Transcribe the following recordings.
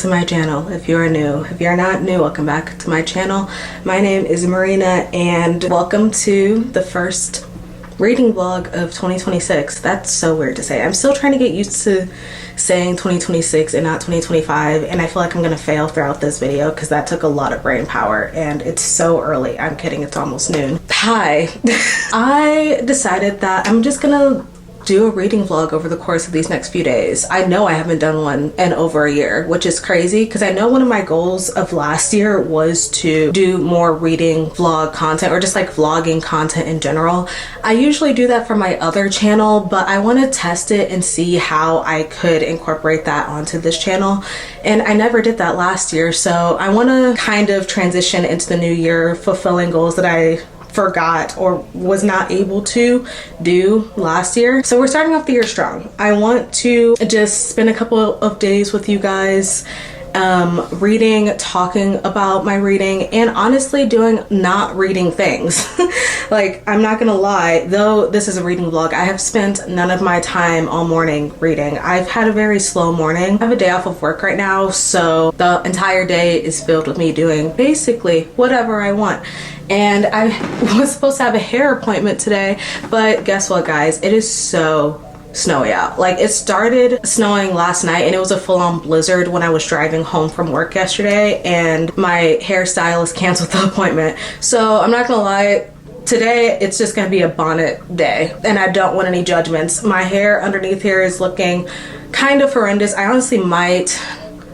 to my channel if you are new. If you're not new, welcome back to my channel. My name is Marina and welcome to the first reading vlog of 2026. That's so weird to say. I'm still trying to get used to saying 2026 and not 2025, and I feel like I'm gonna fail throughout this video because that took a lot of brain power and it's so early. I'm kidding, it's almost noon. Hi. I decided that I'm just gonna do a reading vlog over the course of these next few days. I know I haven't done one in over a year, which is crazy because I know one of my goals of last year was to do more reading vlog content or just like vlogging content in general. I usually do that for my other channel, but I want to test it and see how I could incorporate that onto this channel. And I never did that last year, so I want to kind of transition into the new year fulfilling goals that I forgot or was not able to do last year. So we're starting off the year strong. I want to just spend a couple of days with you guys reading, talking about my reading, and honestly doing not reading things. Like, I'm not gonna lie, though this is a reading vlog, I have spent none of my time all morning reading. I've had a very slow morning. I have a day off of work right now, so the entire day is filled with me doing basically whatever I want. And I was supposed to have a hair appointment today, but guess what, guys? It is so snowy out. Like, it started snowing last night and it was a full-on blizzard when I was driving home from work yesterday, and my hairstylist canceled the appointment. So I'm not gonna lie, today it's just gonna be a bonnet day and I don't want any judgments. My hair underneath here is looking kind of horrendous. I honestly might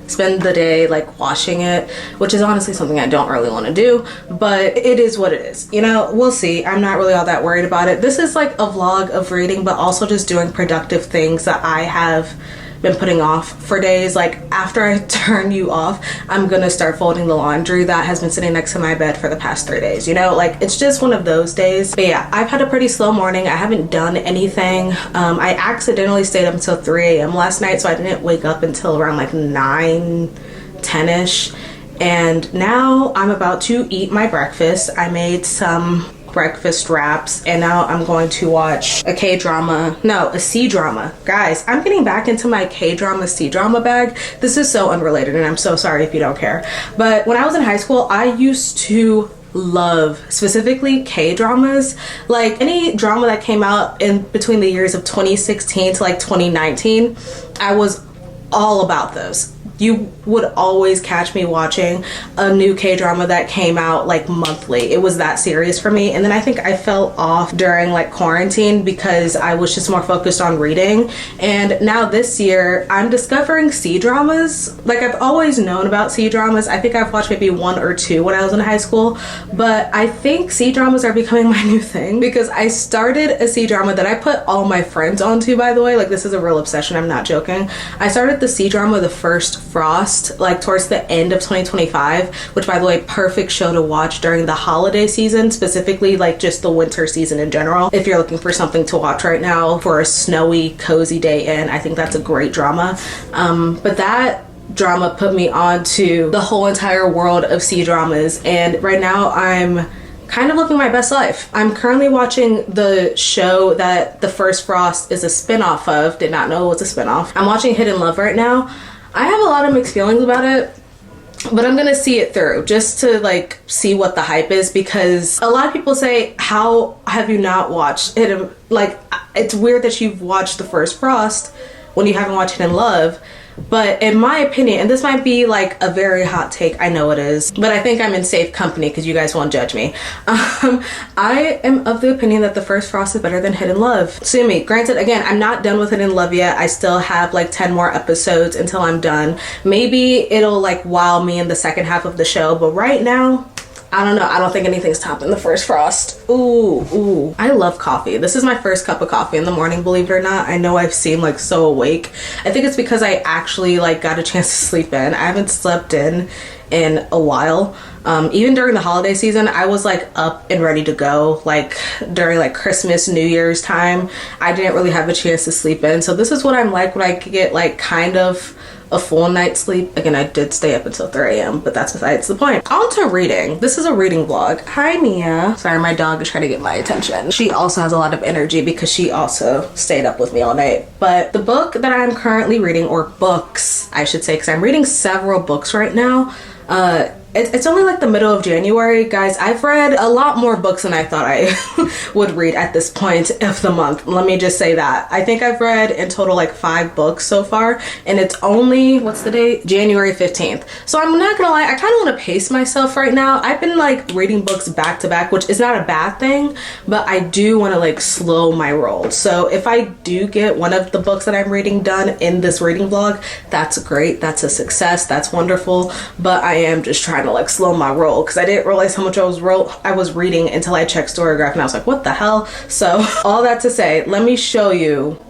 spend the day like washing it, which is honestly something I don't really want to do, but it is what it is, you know. We'll see. I'm not really all that worried about it. This is like a vlog of reading, but also just doing productive things that I have been putting off for days. Like, after I turn you off, I'm gonna start folding the laundry that has been sitting next to my bed for the past 3 days, you know. Like, it's just one of those days. But yeah, I've had a pretty slow morning. I haven't done anything. I accidentally stayed up until 3 a.m. last night, so I didn't wake up until around like 9-10ish, and now I'm about to eat my breakfast. I made some breakfast wraps, and now I'm going to watch a C-drama. Guys, I'm getting back into my K-drama C-drama bag. This is so unrelated and I'm so sorry if you don't care, but when I was in high school I used to love specifically K-dramas. Like, any drama that came out in between the years of 2016 to like 2019, I was all about those. You would always catch me watching a new K-drama that came out like monthly. It was that serious for me. And then I think I fell off during like quarantine because I was just more focused on reading. And now this year I'm discovering C-dramas. Like, I've always known about C-dramas. I think I've watched maybe 1 or 2 when I was in high school, but I think C-dramas are becoming my new thing because I started a C-drama that I put all my friends onto, by the way. Like, this is a real obsession, I'm not joking. I started the C-drama The First Frost like towards the end of 2025, which, by the way, perfect show to watch during the holiday season, specifically like just the winter season in general. If you're looking for something to watch right now for a snowy cozy day in, I think that's a great drama. But that drama put me on to the whole entire world of C-dramas, and right now I'm kind of living my best life. I'm currently watching the show that The First Frost is a spin-off of. Did not know it was a spin-off. I'm watching Hidden Love right now. I have a lot of mixed feelings about it, but I'm gonna see it through just to like see what the hype is, because a lot of people say, how have you not watched it? Like, it's weird that you've watched The First Frost when you haven't watched Hidden Love. But in my opinion, and this might be like a very hot take, I know it is, but I think I'm in safe company because you guys won't judge me. I am of the opinion that The First Frost is better than Hidden Love. Sue me. Granted, again, I'm not done with Hidden Love yet. I still have like 10 more episodes until I'm done. Maybe it'll like wow me in the second half of the show, but right now, I don't know. I don't think anything's topping The First Frost. Ooh. I love coffee. This is my first cup of coffee in the morning, believe it or not. I know I've seemed like so awake. I think it's because I actually like got a chance to sleep in. I haven't slept in a while. Even during the holiday season, I was like up and ready to go. Like during like Christmas, New Year's time, I didn't really have a chance to sleep in. So this is what I'm like when I get like kind of a full night's sleep. Again, I did stay up until 3 a.m., but that's besides the point. On to reading. This is a reading vlog. Hi, Mia. Sorry, my dog is trying to get my attention. She also has a lot of energy because she also stayed up with me all night. But the book that I'm currently reading, or books, I should say, because I'm reading several books right now. It's only like the middle of January, guys. I've read a lot more books than I thought I would read at this point of the month. Let me just say that. I think I've read in total like 5 books so far, and it's only, what's the date? January 15th. So I'm not gonna lie, I kind of want to pace myself right now. I've been like reading books back to back, which is not a bad thing, but I do want to like slow my roll. So if I do get one of the books that I'm reading done in this reading vlog, that's great. That's a success. That's wonderful. But I am just trying to like slow my roll because I didn't realize how much I was reading until I checked Storygraph, and I was like, what the hell? So all that to say, let me show you.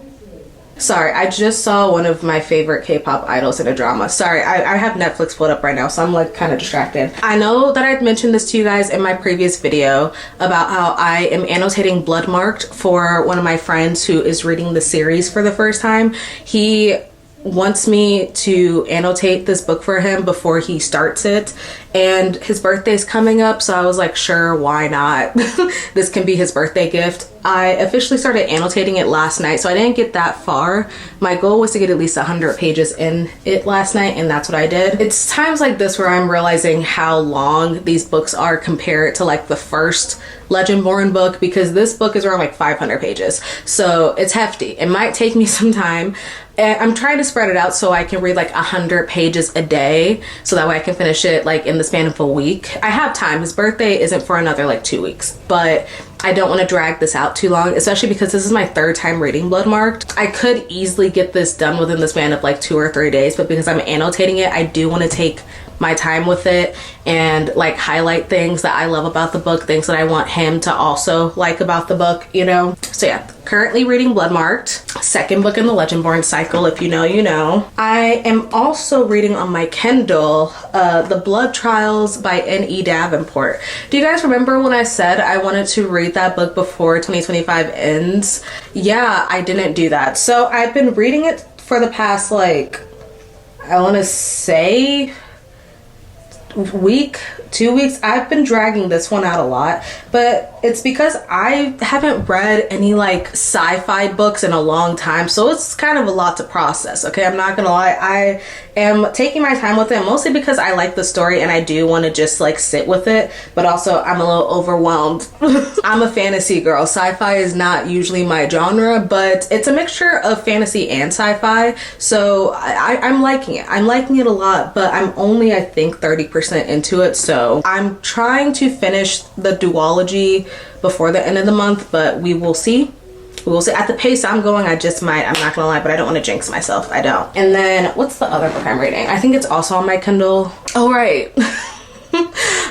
Sorry, I just saw one of my favorite K-pop idols in a drama. Sorry, I have Netflix pulled up right now, so I'm like kind of distracted. I know that I'd mentioned this to you guys in my previous video about how I am annotating blood marked for one of my friends who is reading the series for the first time. He wants me to annotate this book for him before he starts it, and his birthday's coming up, so I was like, sure, why not? This can be his birthday gift. I officially started annotating it last night, so I didn't get that far. My goal was to get at least 100 pages in it last night, and that's what I did. It's times like this where I'm realizing how long these books are compared to like the first Legendborn book, because this book is around like 500 pages, so it's hefty. It might take me some time, and I'm trying to spread it out so I can read like 100 pages a day, so that way I can finish it like in the span of a week. I have time. His birthday isn't for another like 2 weeks, but I don't want to drag this out too long, especially because this is my 3rd time reading blood marked. I could easily get this done within the span of like 2 or 3 days, but because I'm annotating it, I do want to take my time with it and like highlight things that I love about the book, things that I want him to also like about the book, you know? So yeah, currently reading blood marked, 2nd book in the Legendborn cycle. If you know, you know. I am also reading on my Kindle The Blood Trials by N.E. Davenport. Do you guys remember when I said I wanted to read that book before 2025 ends? Yeah, I didn't do that. So I've been reading it for the past like, I want to say week, 2 weeks. I've been dragging this one out a lot, but it's because I haven't read any like sci-fi books in a long time, so it's kind of a lot to process. Okay, I'm not gonna lie, I am taking my time with it, mostly because I like the story and I do want to just like sit with it, but also I'm a little overwhelmed. I'm a fantasy girl. Sci-fi is not usually my genre, but it's a mixture of fantasy and sci-fi, so I'm liking it. I'm liking it a lot, but I'm only, I think, 30% into it, so I'm trying to finish the duology before the end of the month, but we will see. We will see. At the pace I'm going, I just might. I'm not gonna lie, but I don't want to jinx myself. I don't. And then what's the other book I'm reading? I think it's also on my Kindle. Oh, right.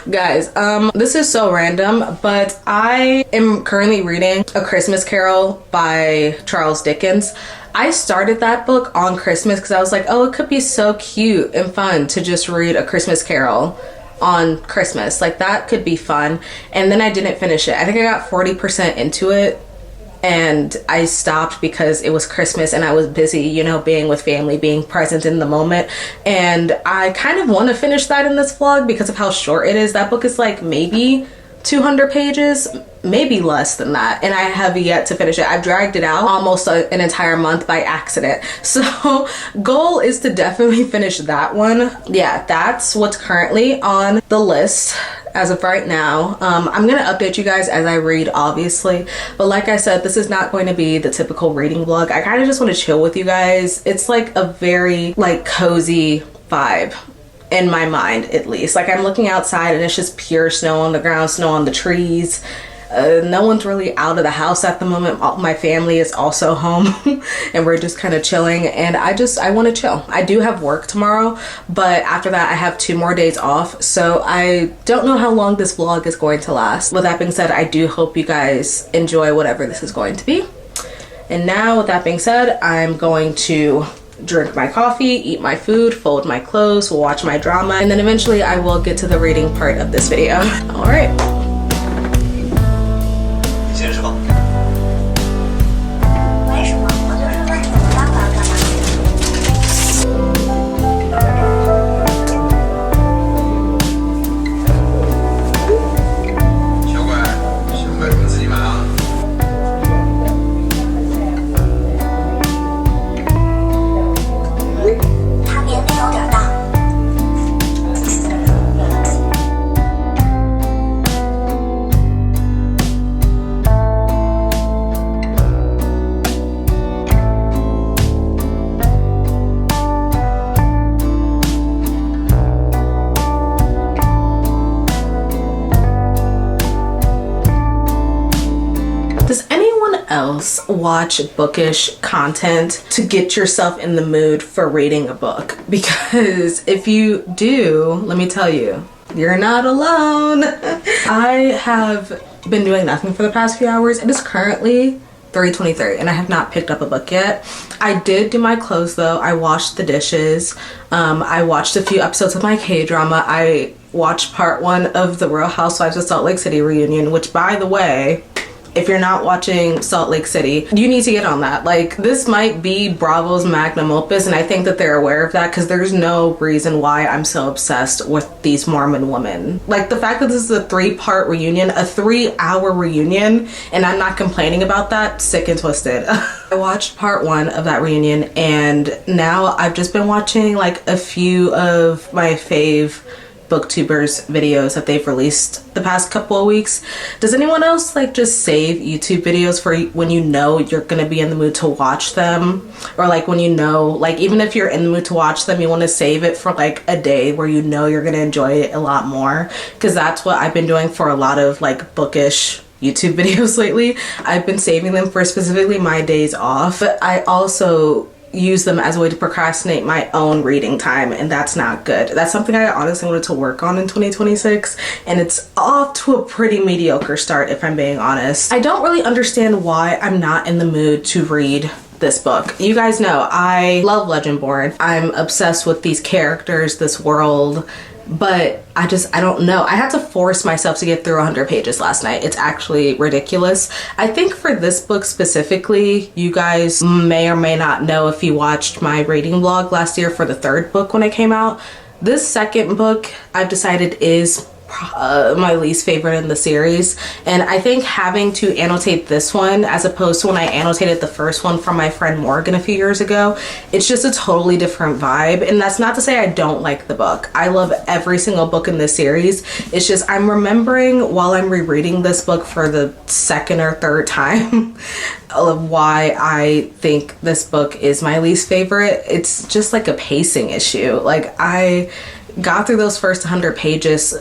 Guys, this is so random, but I am currently reading A Christmas Carol by Charles Dickens. I started that book on Christmas because I was like, oh, it could be so cute and fun to just read A Christmas Carol on Christmas. Like, that could be fun. And then I didn't finish it. I think I got 40% into it and I stopped because it was Christmas and I was busy, you know, being with family, being present in the moment. And I kind of want to finish that in this vlog because of how short it is. That book is like maybe 200 pages, maybe less than that, and I have yet to finish it. I've dragged it out almost an entire month by accident, so goal is to definitely finish that one. Yeah, that's what's currently on the list as of right now. I'm gonna update you guys as I read, obviously, but like I said, this is not going to be the typical reading vlog. I kind of just want to chill with you guys. It's like a very like cozy vibe in my mind, at least. Like, I'm looking outside and it's just pure snow on the ground, snow on the trees. No one's really out of the house at the moment. My family is also home and we're just kind of chilling, and I want to chill. I do have work tomorrow, but after that I have 2 more days off, so I don't know how long this vlog is going to last. With that being said, I do hope you guys enjoy whatever this is going to be. And now, with that being said, I'm going to drink my coffee, eat my food, fold my clothes, watch my drama, and then eventually I will get to the reading part of this video. All right. else, watch bookish content to get yourself in the mood for reading a book. Because if you do, let me tell you, you're not alone. I have been doing nothing for the past few hours. It is currently 3:23 and I have not picked up a book yet. I did do my clothes though. I washed the dishes. I watched a few episodes of my K-drama. I watched part 1 of the Real Housewives of Salt Lake City reunion, which, by the way, if you're not watching Salt Lake City, you need to get on that. Like, this might be Bravo's magnum opus, and I think that they're aware of that because there's no reason why I'm so obsessed with these Mormon women. Like, the fact that this is a 3-part reunion, a 3-hour reunion, and I'm not complaining about that, sick and twisted. I watched part 1 of that reunion, and now I've just been watching like a few of my fave booktubers videos that they've released the past couple of weeks. Does anyone else like just save YouTube videos for when you know you're gonna be in the mood to watch them? Or like when you know, like even if you're in the mood to watch them, you want to save it for like a day where you know you're gonna enjoy it a lot more? Because that's what I've been doing for a lot of like bookish YouTube videos lately. I've been saving them for specifically my days off, but I also use them as a way to procrastinate my own reading time, and that's not good. That's something I honestly wanted to work on in 2026, and it's off to a pretty mediocre start if I'm being honest. I don't really understand why I'm not in the mood to read this book. You guys know I love Legendborn. I'm obsessed with these characters, this world, but I don't know. I had to force myself to get through 100 pages last night. It's actually ridiculous. I think for this book specifically, you guys may or may not know if you watched my reading vlog last year for the 3rd book when it came out. This 2nd book I've decided is my least favorite in the series, and I think having to annotate this one as opposed to when I annotated the first one from my friend Morgan a few years ago, it's just a totally different vibe. And that's not to say I don't like the book. I love every single book in this series. It's just I'm remembering while I'm rereading this book for the 2nd or 3rd time of why I think this book is my least favorite. It's just like a pacing issue. Like, I got through those first 100 pages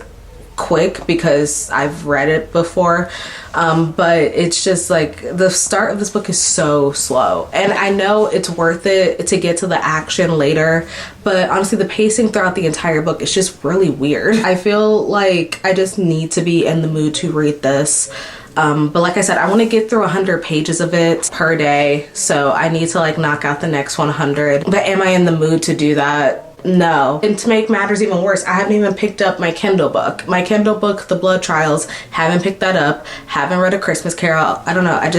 quick because I've read it before, but it's just like the start of this book is so slow, and I know it's worth it to get to the action later, but honestly the pacing throughout the entire book is just really weird. I feel like I just need to be in the mood to read this. But like I said, I want to get through 100 pages of it per day, so I need to like knock out the next 100. But am I in the mood to do that? No. And to make matters even worse, I haven't even picked up my Kindle book. My Kindle book, The Blood Trials, haven't picked that up. Haven't read A Christmas Carol. I don't know. I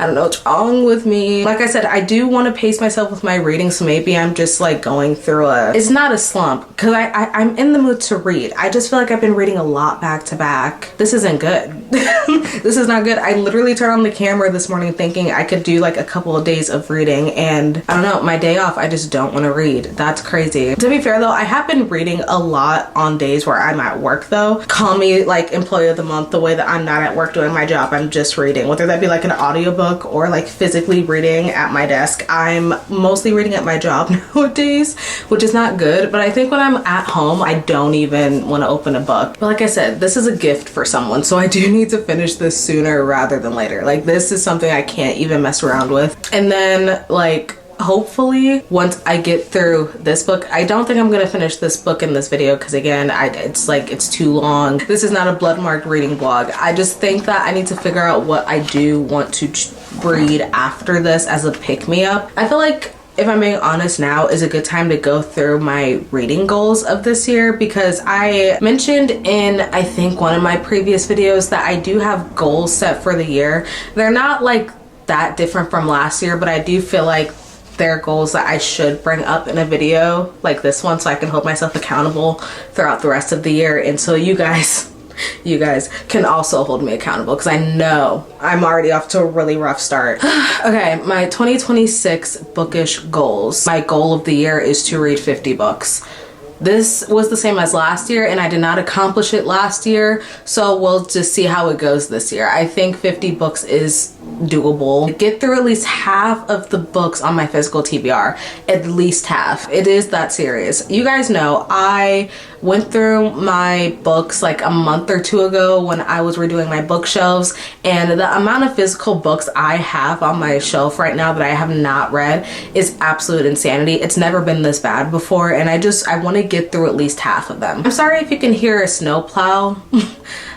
don't know what's wrong with me. Like I said, I do want to pace myself with my reading, so maybe I'm just like going through it's not a slump, because I'm in the mood to read. I just feel like I've been reading a lot back to back. This isn't good. This is not good. I literally turned on the camera this morning thinking I could do like a couple of days of reading, and I don't know, my day off, I just don't want to read. That's crazy. To be fair though, I have been reading a lot on days where I'm at work though. Call me like employee of the month, the way that I'm not at work doing my job, I'm just reading, whether that be like an audiobook or like physically reading at my desk. I'm mostly reading at my job nowadays, which is not good, but I think when I'm at home I don't even want to open a book. But like I said, this is a gift for someone, so I do need to finish this sooner rather than later. Like, this is something I can't even mess around with. And then like hopefully once I get through this book, I don't think I'm gonna finish this book in this video because again, it's too long. This is not a blood-marked reading vlog. I just think that I need to figure out what I do want to read after this as a pick-me-up. I feel like, if I'm being honest, now is a good time to go through my reading goals of this year, because I mentioned in I think one of my previous videos that I do have goals set for the year. They're not like that different from last year, but I do feel like they're goals that I should bring up in a video like this one so I can hold myself accountable throughout the rest of the year, and so you guys can also hold me accountable, because I know I'm already off to a really rough start. Okay, my 2026 bookish goals. My goal of the year is to read 50 books. This was the same as last year and I did not accomplish it last year, so we'll just see how it goes this year. I think 50 books is doable. Get through at least half of the books on my physical TBR, at least half. It is that serious. You guys know I went through my books like a month or two ago when I was redoing my bookshelves, and the amount of physical books I have on my shelf right now that I have not read is absolute insanity. It's never been this bad before, and I want to get through at least half of them. I'm sorry if you can hear a snow plow.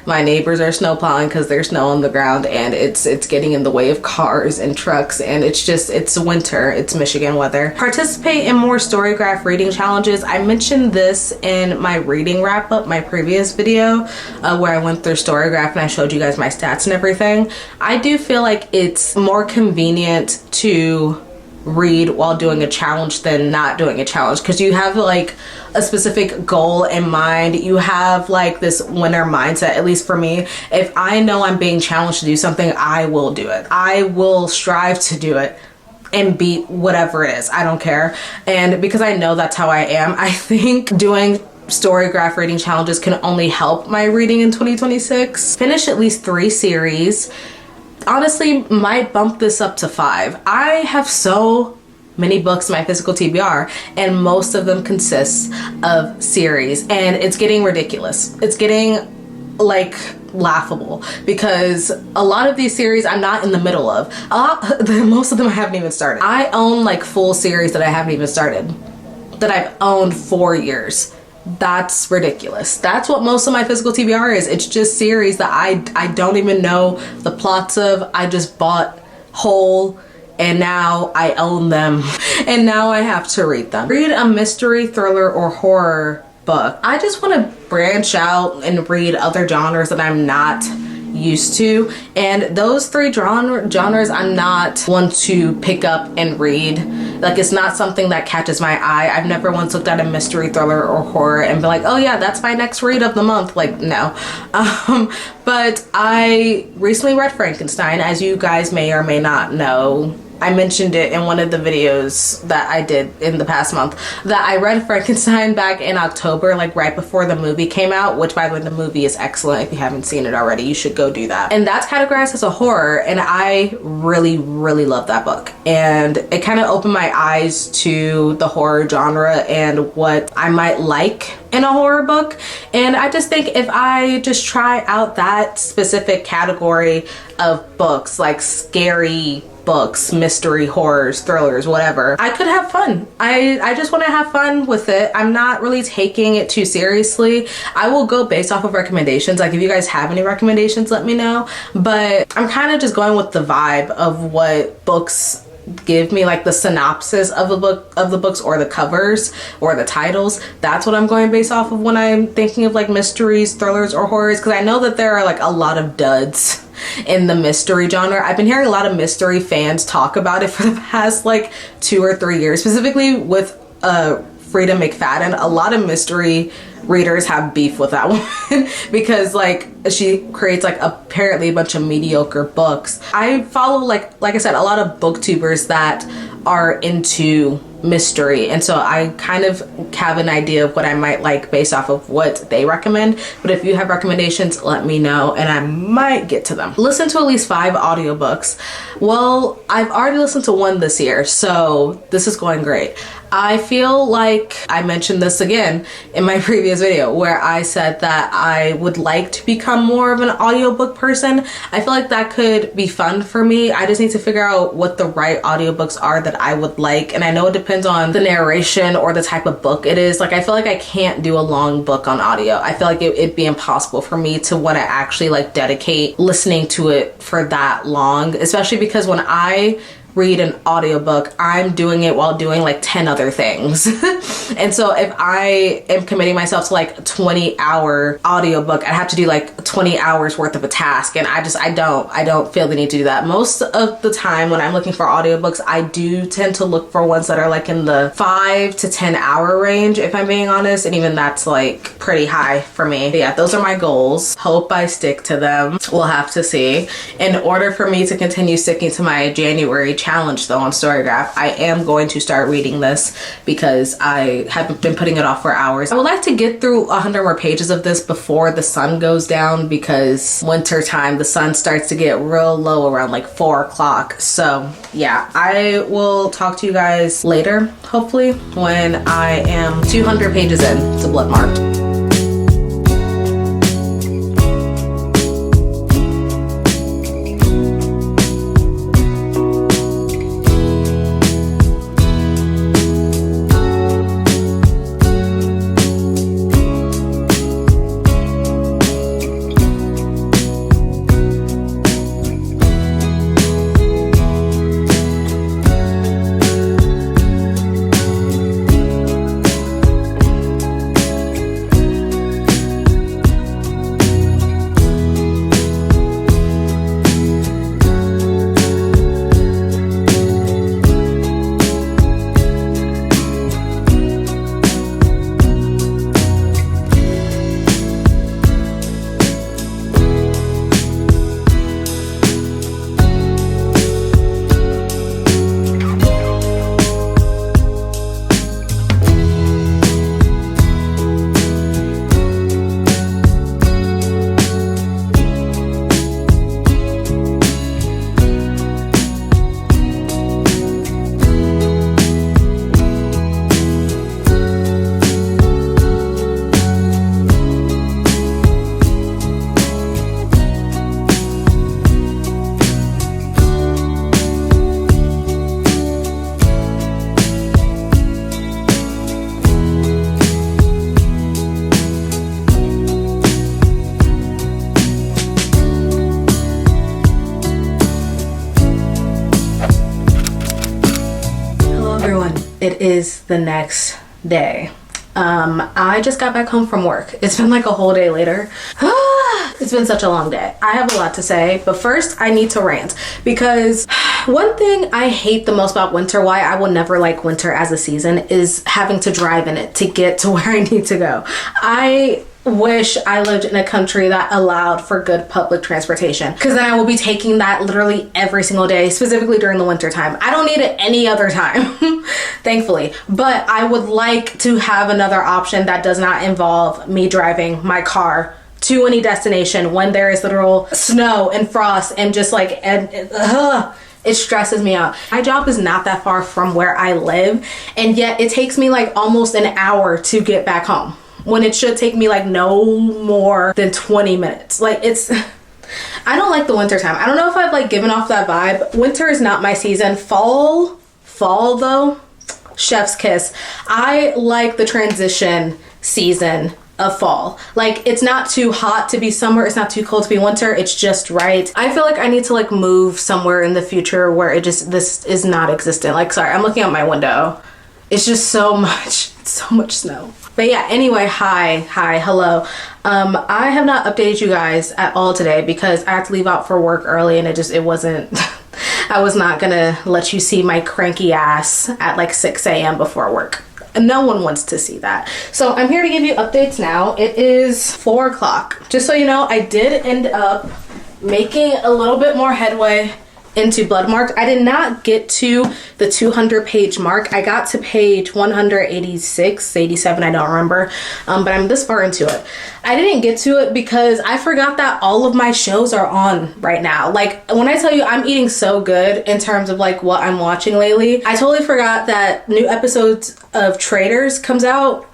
My neighbors are snow plowing because there's snow on the ground and it's getting in the way of cars and trucks, and it's winter, it's Michigan weather. Participate in more storygraph reading challenges. I mentioned this in my reading wrap up, my previous video where I went through storygraph and I showed you guys my stats and everything. I do feel like it's more convenient to read while doing a challenge than not doing a challenge, because you have like a specific goal in mind. You have like this winner mindset. At least for me, if I know I'm being challenged to do something, I will do it. I will strive to do it and beat whatever it is. I don't care. And because I know that's how I am, I think doing storygraph reading challenges can only help my reading in 2026. Finish at least 3 series. Honestly, might bump this up to 5. I have so many books in my physical TBR and most of them consist of series, and it's getting ridiculous. It's getting like laughable because a lot of these series I'm not in the middle of. Most of them I haven't even started. I own like full series that I haven't even started, that I've owned 4 years. That's ridiculous. That's what most of my physical TBR is. It's just series that I don't even know the plots of. I just bought whole and now I own them and now I have to read them. Read a mystery, thriller, or horror book. I just want to branch out and read other genres that I'm not used to, and those 3 genres I'm not one to pick up and read. Like, it's not something that catches my eye. I've never once looked at a mystery, thriller, or horror and been like, oh yeah, that's my next read of the month. Like, no. But I recently read Frankenstein, as you guys may or may not know. I mentioned it in one of the videos that I did in the past month, that I read Frankenstein back in October, like right before the movie came out, which by the way, the movie is excellent. If you haven't seen it already, you should go do that. And that's categorized as a horror, and I really, really love that book. And it kind of opened my eyes to the horror genre and what I might like in a horror book. And I just think if I just try out that specific category of books, like scary books, mystery, horrors, thrillers, whatever, I could have fun. I just want to have fun with it. I'm not really taking it too seriously. I will go based off of recommendations. Like, if you guys have any recommendations, let me know. But I'm kind of just going with the vibe of what books give me, like the synopsis of the books or the covers or the titles. That's what I'm going based off of when I'm thinking of like mysteries, thrillers, or horrors, because I know that there are like a lot of duds in the mystery genre. I've been hearing a lot of mystery fans talk about it for the past like 2 or 3 years, specifically with Frida McFadden. A lot of mystery readers have beef with that woman because like she creates like apparently a bunch of mediocre books. I follow like I said, a lot of booktubers that are into mystery, and so I kind of have an idea of what I might like based off of what they recommend. But if you have recommendations, let me know and I might get to them. Listen to at least 5 audiobooks. Well, I've already listened to 1 this year, so this is going great. I feel like I mentioned this again in my previous video where I said that I would like to become more of an audiobook person. I feel like that could be fun for me. I just need to figure out what the right audiobooks are that I would like. And I know it depends on the narration or the type of book it is. Like, I feel like I can't do a long book on audio. I feel like it'd be impossible for me to want to actually like dedicate listening to it for that long, especially because when I read an audiobook, I'm doing it while doing like 10 other things. And so if I am committing myself to like a 20-hour audiobook, I have to do like 20 hours worth of a task, and I don't feel the need to do that. Most of the time when I'm looking for audiobooks, I do tend to look for ones that are like in the 5 to 10 hour range, if I'm being honest, and even that's like pretty high for me. But yeah, those are my goals. Hope I stick to them. We'll have to see. In order for me to continue sticking to my January challenge though on Storygraph. I am going to start reading this because I have been putting it off for hours. I would like to get through 100 more pages of this before the sun goes down, because winter time the sun starts to get real low around like 4 o'clock. So yeah, I will talk to you guys later, hopefully, when I am 200 pages in to Bloodmarked. It is the next day. I just got back home from work. It's been like a whole day later. It's been such a long day. I have a lot to say, but first I need to rant, because one thing I hate the most about winter, why I will never like winter as a season, is having to drive in it to get to where I need to go. I wish I lived in a country that allowed for good public transportation, because then I will be taking that literally every single day, specifically during the winter time. I don't need it any other time, thankfully, but I would like to have another option that does not involve me driving my car to any destination when there is literal snow and frost and just like, it stresses me out. My job is not that far from where I live, and yet it takes me like almost an hour to get back home, when it should take me like no more than 20 minutes. Like, it's, I don't like the winter time. I don't know if I've like given off that vibe. Winter is not my season. Fall though, chef's kiss. I like the transition season of fall. Like, it's not too hot to be summer, it's not too cold to be winter, it's just right. I feel like I need to like move somewhere in the future where this is not existent. Like, sorry, I'm looking out my window. It's just so much snow. But yeah, anyway, hi, hello. I have not updated you guys at all today because I had to leave out for work early, and it wasn't, I was not gonna let you see my cranky ass at like 6 a.m. before work. No one wants to see that. So I'm here to give you updates now. It is 4 o'clock. Just so you know, I did end up making a little bit more headway into Bloodmarked. I did not get to the 200 page mark. I got to page 186, 87, I don't remember, but I'm this far into it. I didn't get to it because I forgot that all of my shows are on right now. Like, when I tell you I'm eating so good in terms of like what I'm watching lately, I totally forgot that new episodes of Traitors comes out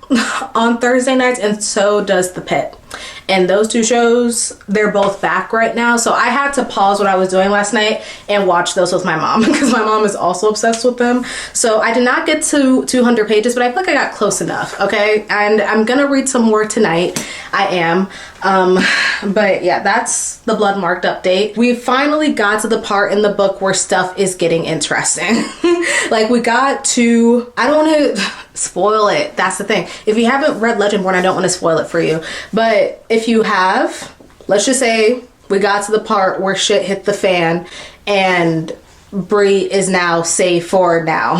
on Thursday nights, and so does The Pit. And those two shows, they're both back right now. So I had to pause what I was doing last night and watch those with my mom because my mom is also obsessed with them. So I did not get to 200 pages, but I feel like I got close enough, okay? And I'm gonna read some more tonight. I am. But yeah, that's the Bloodmarked update. We finally got to the part in the book where stuff is getting interesting. Like, we got to, I don't want to spoil it. That's the thing. If you haven't read Legendborn, I don't want to spoil it for you. But if you have, let's just say we got to the part where shit hit the fan and Bree is now safe for now.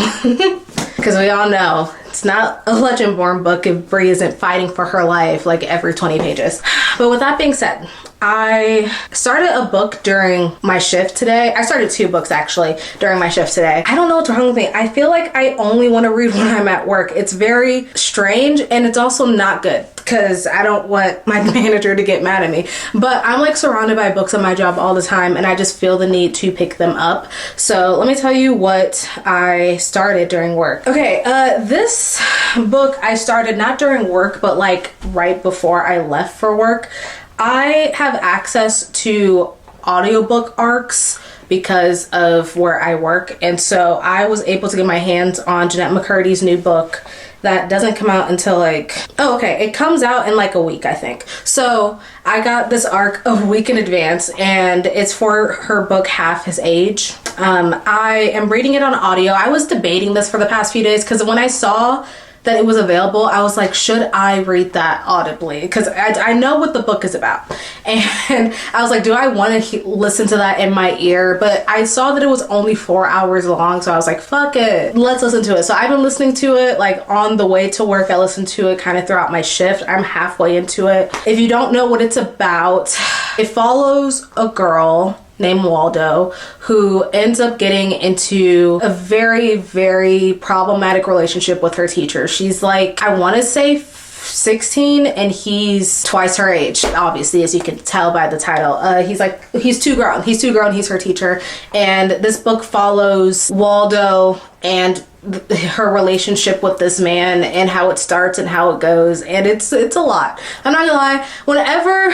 Because we all know It's not a Legendborn book if Bree isn't fighting for her life like every 20 pages. But with that being said, I started a book during my shift today. I started 2 books actually during my shift today. I don't know what's wrong with me. I feel like I only want to read when I'm at work. It's very strange, and it's also not good because I don't want my manager to get mad at me. But I'm like surrounded by books at my job all the time, and I just feel the need to pick them up. So let me tell you what I started during work. Okay, this book I started not during work, but like right before I left for work. I have access to audiobook arcs because of where I work, and so I was able to get my hands on Jeanette McCurdy's new book that doesn't come out until like, oh okay, it comes out in like a week, I think. So I got this arc a week in advance, and it's for her book Half His Age. I am reading it on audio. I was debating this for the past few days because when I saw that it was available, I was like, should I read that audibly? Because I know what the book is about. And I was like, do I want to listen to that in my ear? But I saw that it was only 4 hours long, so I was like, fuck it, let's listen to it. So I've been listening to it like on the way to work. I listened to it kind of throughout my shift. I'm halfway into it. If you don't know what it's about, it follows a girl named Waldo who ends up getting into a very, very problematic relationship with her teacher. She's like, I want to say 16, and he's twice her age, obviously, as you can tell by the title. He's too grown. He's her teacher. And this book follows Waldo and her relationship with this man and how it starts and how it goes, and it's a lot. I'm not gonna lie, whenever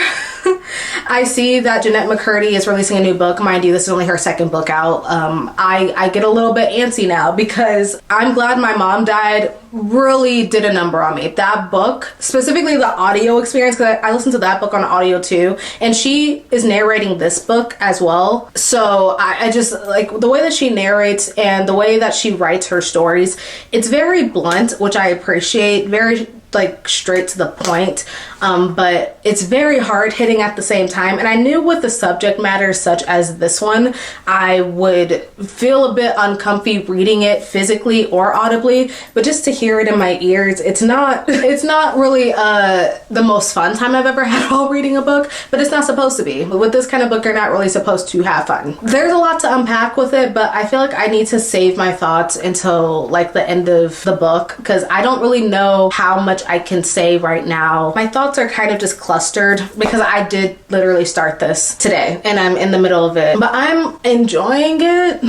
I see that Jeanette McCurdy is releasing a new book, mind you, this is only her 2nd book out, I get a little bit antsy now because I'm glad My Mom Died really did a number on me. That book, specifically the audio experience, because I listened to that book on audio too, and she is narrating this book as well. So I just like the way that she narrates and the way that she writes her stories. It's very blunt, which I appreciate, very like straight to the point, but it's very hard hitting at the same time. And I knew with the subject matter such as this one, I would feel a bit uncomfy reading it physically or audibly, but just to hear it in my ears, it's not really the most fun time I've ever had while reading a book, but it's not supposed to be. With this kind of book, you're not really supposed to have fun. There's a lot to unpack with it, but I feel like I need to save my thoughts until like the end of the book because I don't really know how much I can say right now. My thoughts are kind of just clustered because I did literally start this today and I'm in the middle of it, but I'm enjoying it.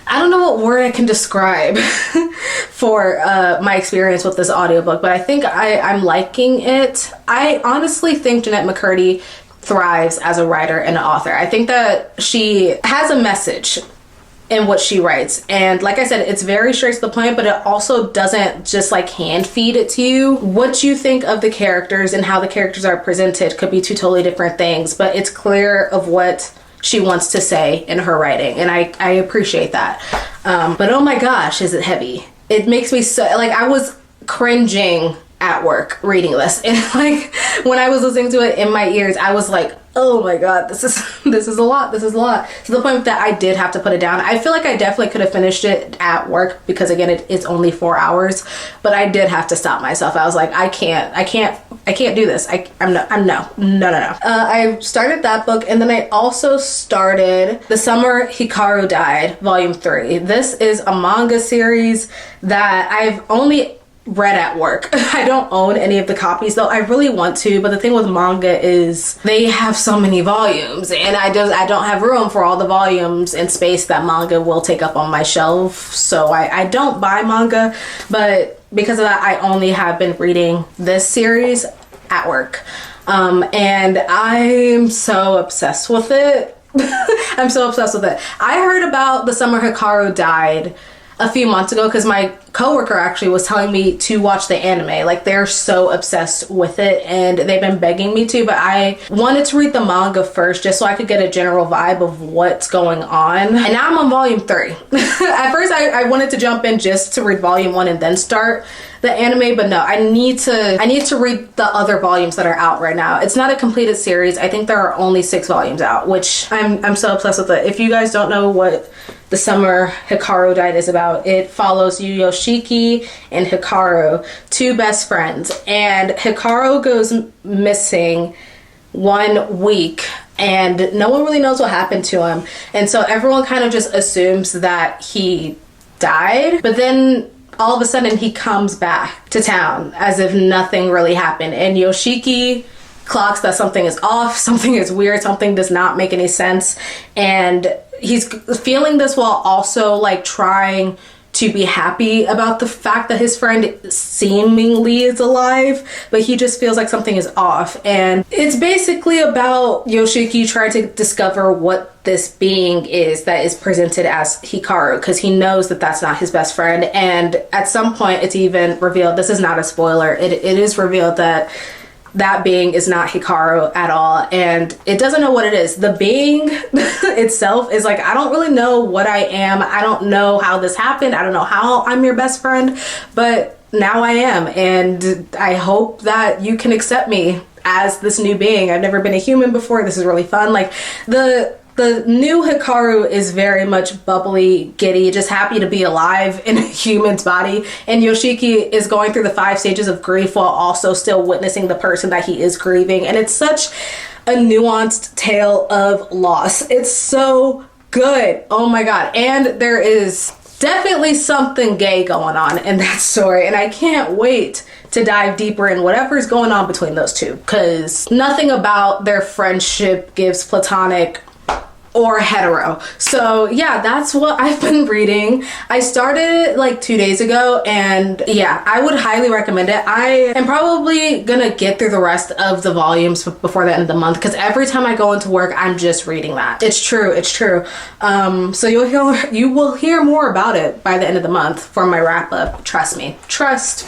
I don't know what word I can describe for my experience with this audiobook, but I think I'm liking it. I honestly think Jeanette McCurdy thrives as a writer and an author. I think that she has a message in what she writes, and like I said, it's very straight to the point, but it also doesn't just like hand feed it to you. What you think of the characters and how the characters are presented could be 2 totally different things, but it's clear of what she wants to say in her writing, and I appreciate that. But oh my gosh, is it heavy. It makes me so like, I was cringing at work reading this, and like when I was listening to it in my ears, I was like, oh my god, this is a lot, to the point that I did have to put it down. I feel like I definitely could have finished it at work because again, it's only 4 hours, but I did have to stop myself. I was like, I can't do this. No. I started that book, and then I also started The Summer Hikaru Died, Volume 3. This is a manga series that I've only read at work. I don't own any of the copies though. I really want to, but the thing with manga is they have so many volumes, and I don't have room for all the volumes and space that manga will take up on my shelf. So I don't buy manga, but because of that, I only have been reading this series at work. And I'm so obsessed with it. I'm so obsessed with it. I heard about The Summer Hikaru Died a few months ago because my coworker actually was telling me to watch the anime. Like, they're so obsessed with it and they've been begging me to, but I wanted to read the manga first just so I could get a general vibe of what's going on. And now I'm on volume 3. At first I wanted to jump in just to read volume 1 and then start the anime, but no, I need to read the other volumes that are out right now. It's not a completed series. I think there are only 6 volumes out, which I'm so obsessed with it. If you guys don't know what the summer Hikaru died is about. It follows Yoshiki and Hikaru, two best friends, and Hikaru goes missing 1 week and no one really knows what happened to him, and so everyone kind of just assumes that he died, but then all of a sudden he comes back to town as if nothing really happened, and Yoshiki clocks that something is off, something is weird, something does not make any sense, and he's feeling this while also like trying to be happy about the fact that his friend seemingly is alive, but he just feels like something is off. And it's basically about Yoshiki trying to discover what this being is that is presented as Hikaru, because he knows that that's not his best friend. And at some point it's even revealed, this is not a spoiler, it is revealed that that being is not Hikaru at all, and it doesn't know what it is. The being itself is like, I don't really know what I am. I don't know how this happened. I don't know how I'm your best friend, but now I am, and I hope that you can accept me as this new being. I've never been a human before. This is really fun. Like the new Hikaru is very much bubbly, giddy, just happy to be alive in a human's body. And Yoshiki is going through the 5 stages of grief while also still witnessing the person that he is grieving. And it's such a nuanced tale of loss. It's so good. Oh my God. And there is definitely something gay going on in that story. And I can't wait to dive deeper in whatever's going on between those two, because nothing about their friendship gives platonic or hetero. So yeah, that's what I've been reading. I started it like 2 days ago, and yeah, I would highly recommend it. I am probably gonna get through the rest of the volumes before the end of the month, because every time I go into work I'm just reading that. It's true, it's true. So you will hear more about it by the end of the month for my wrap up. Trust me, trust.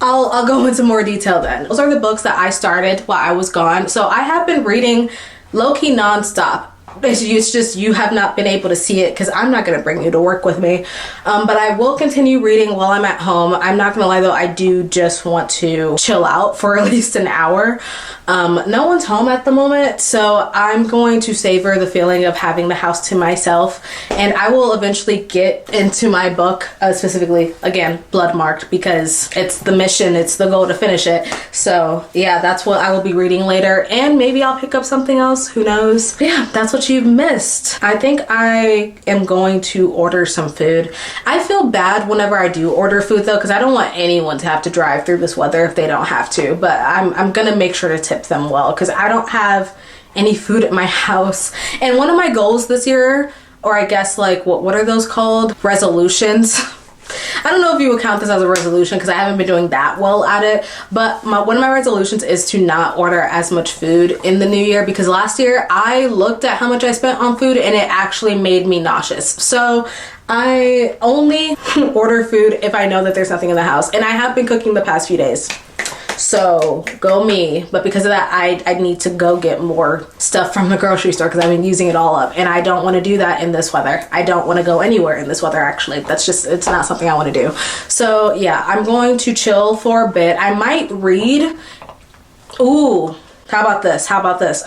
I'll go into more detail then. Those are the books that I started while I was gone. So I have been reading low-key non-stop. It's just you have not been able to see it because I'm not going to bring you to work with me, but I will continue reading while I'm at home. I'm not gonna lie though, I do just want to chill out for at least an hour. No one's home at the moment, so I'm going to savor the feeling of having the house to myself, and I will eventually get into my book, specifically again blood marked, because it's the mission, it's the goal to finish it. So yeah, that's what I will be reading later, and maybe I'll pick up something else, who knows. Yeah, that's what you've missed. I think I am going to order some food. I feel bad whenever I do order food though, because I don't want anyone to have to drive through this weather if they don't have to, but I'm gonna make sure to tip them well, because I don't have any food at my house. And one of my goals this year, or I guess like what are those called, resolutions, I don't know if you would count this as a resolution because I haven't been doing that well at it, but one of my resolutions is to not order as much food in the new year, because last year I looked at how much I spent on food and it actually made me nauseous. So I only order food if I know that there's nothing in the house, and I have been cooking the past few days. So go me, but because of that I need to go get more stuff from the grocery store because I've been using it all up, and I don't want to do that in this weather. I don't want to go anywhere in this weather actually. That's just, it's not something I want to do. So yeah, I'm going to chill for a bit. I might read. Ooh, how about this?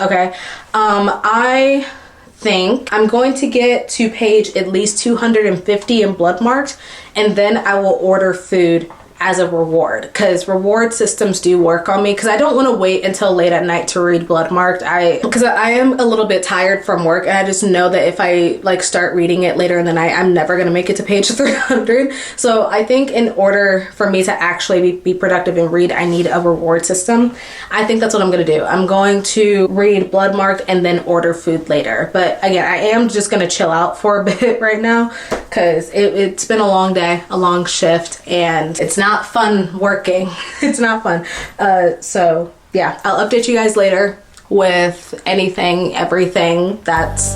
Okay, I think I'm going to get to page at least 250 in blood marked, and then I will order food as a reward, because reward systems do work on me, because I don't want to wait until late at night to read blood marked. Because I am a little bit tired from work, and I just know that if I like start reading it later in the night, I'm never going to make it to page 300. So I think in order for me to actually be productive and read, I need a reward system. I think that's what I'm going to do. I'm going to read blood marked and then order food later. But again, I am just going to chill out for a bit right now, because it's been a long day, a long shift, and it's not fun working. It's not fun. So yeah, I'll update you guys later with anything, everything that's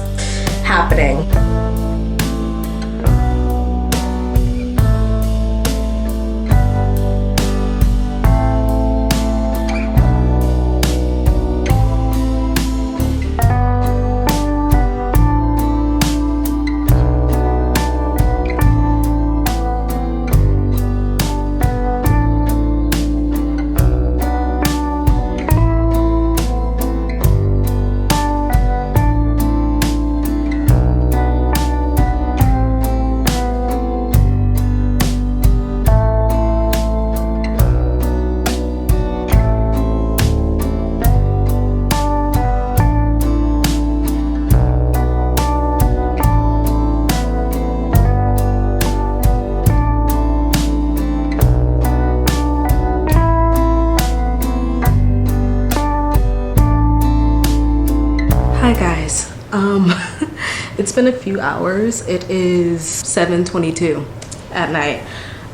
happening. Hi guys. It's been a few hours. It is 7:22 at night.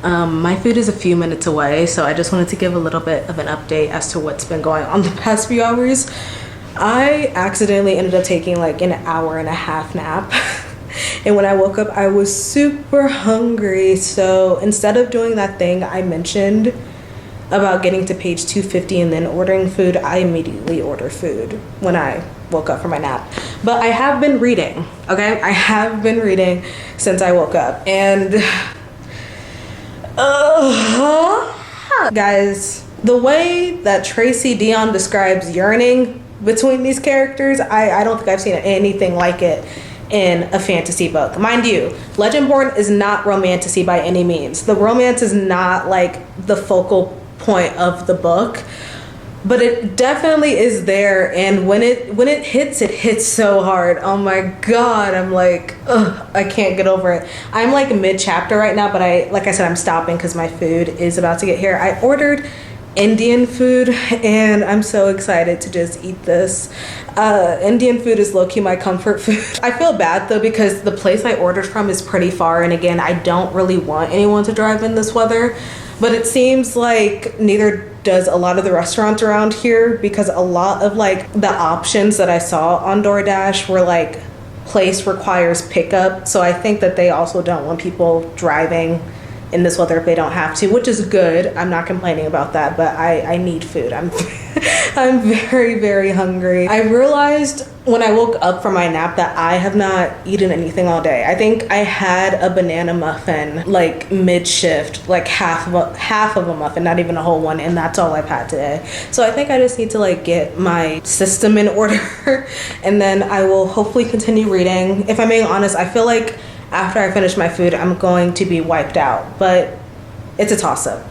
My food is a few minutes away, so I just wanted to give a little bit of an update as to what's been going on the past few hours. I accidentally ended up taking like an hour and a half nap. And when I woke up, I was super hungry. So instead of doing that thing I mentioned about getting to page 250 and then ordering food, I immediately ordered food when I woke up from my nap. But I have been reading, okay? I have been reading since I woke up. And guys, the way that Tracy Deonn describes yearning between these characters, I don't think I've seen anything like it in a fantasy book. Mind you, Legendborn is not romantasy by any means. The romance is not like the focal point of the book, but it definitely is there. And when it hits so hard. Oh my god, I'm like, ugh, I can't get over it. I'm like mid chapter right now, but like I said, I'm stopping because my food is about to get here. I ordered Indian food and I'm so excited to just eat this. Indian food is low-key my comfort food. I feel bad though because the place I ordered from is pretty far, and again, I don't really want anyone to drive in this weather, but it seems like neither does a lot of the restaurants around here, because a lot of like the options that I saw on DoorDash were like place requires pickup. So I think that they also don't want people driving in this weather if they don't have to, which is good. I'm not complaining about that, but I need food. I'm very, very hungry. I realized when I woke up from my nap that I have not eaten anything all day. I think I had a banana muffin like mid-shift, like half of a muffin, not even a whole one, and that's all I've had today. So I think I just need to like get my system in order and then I will hopefully continue reading. If I'm being honest, I feel like after I finish my food, I'm going to be wiped out, but it's a toss-up.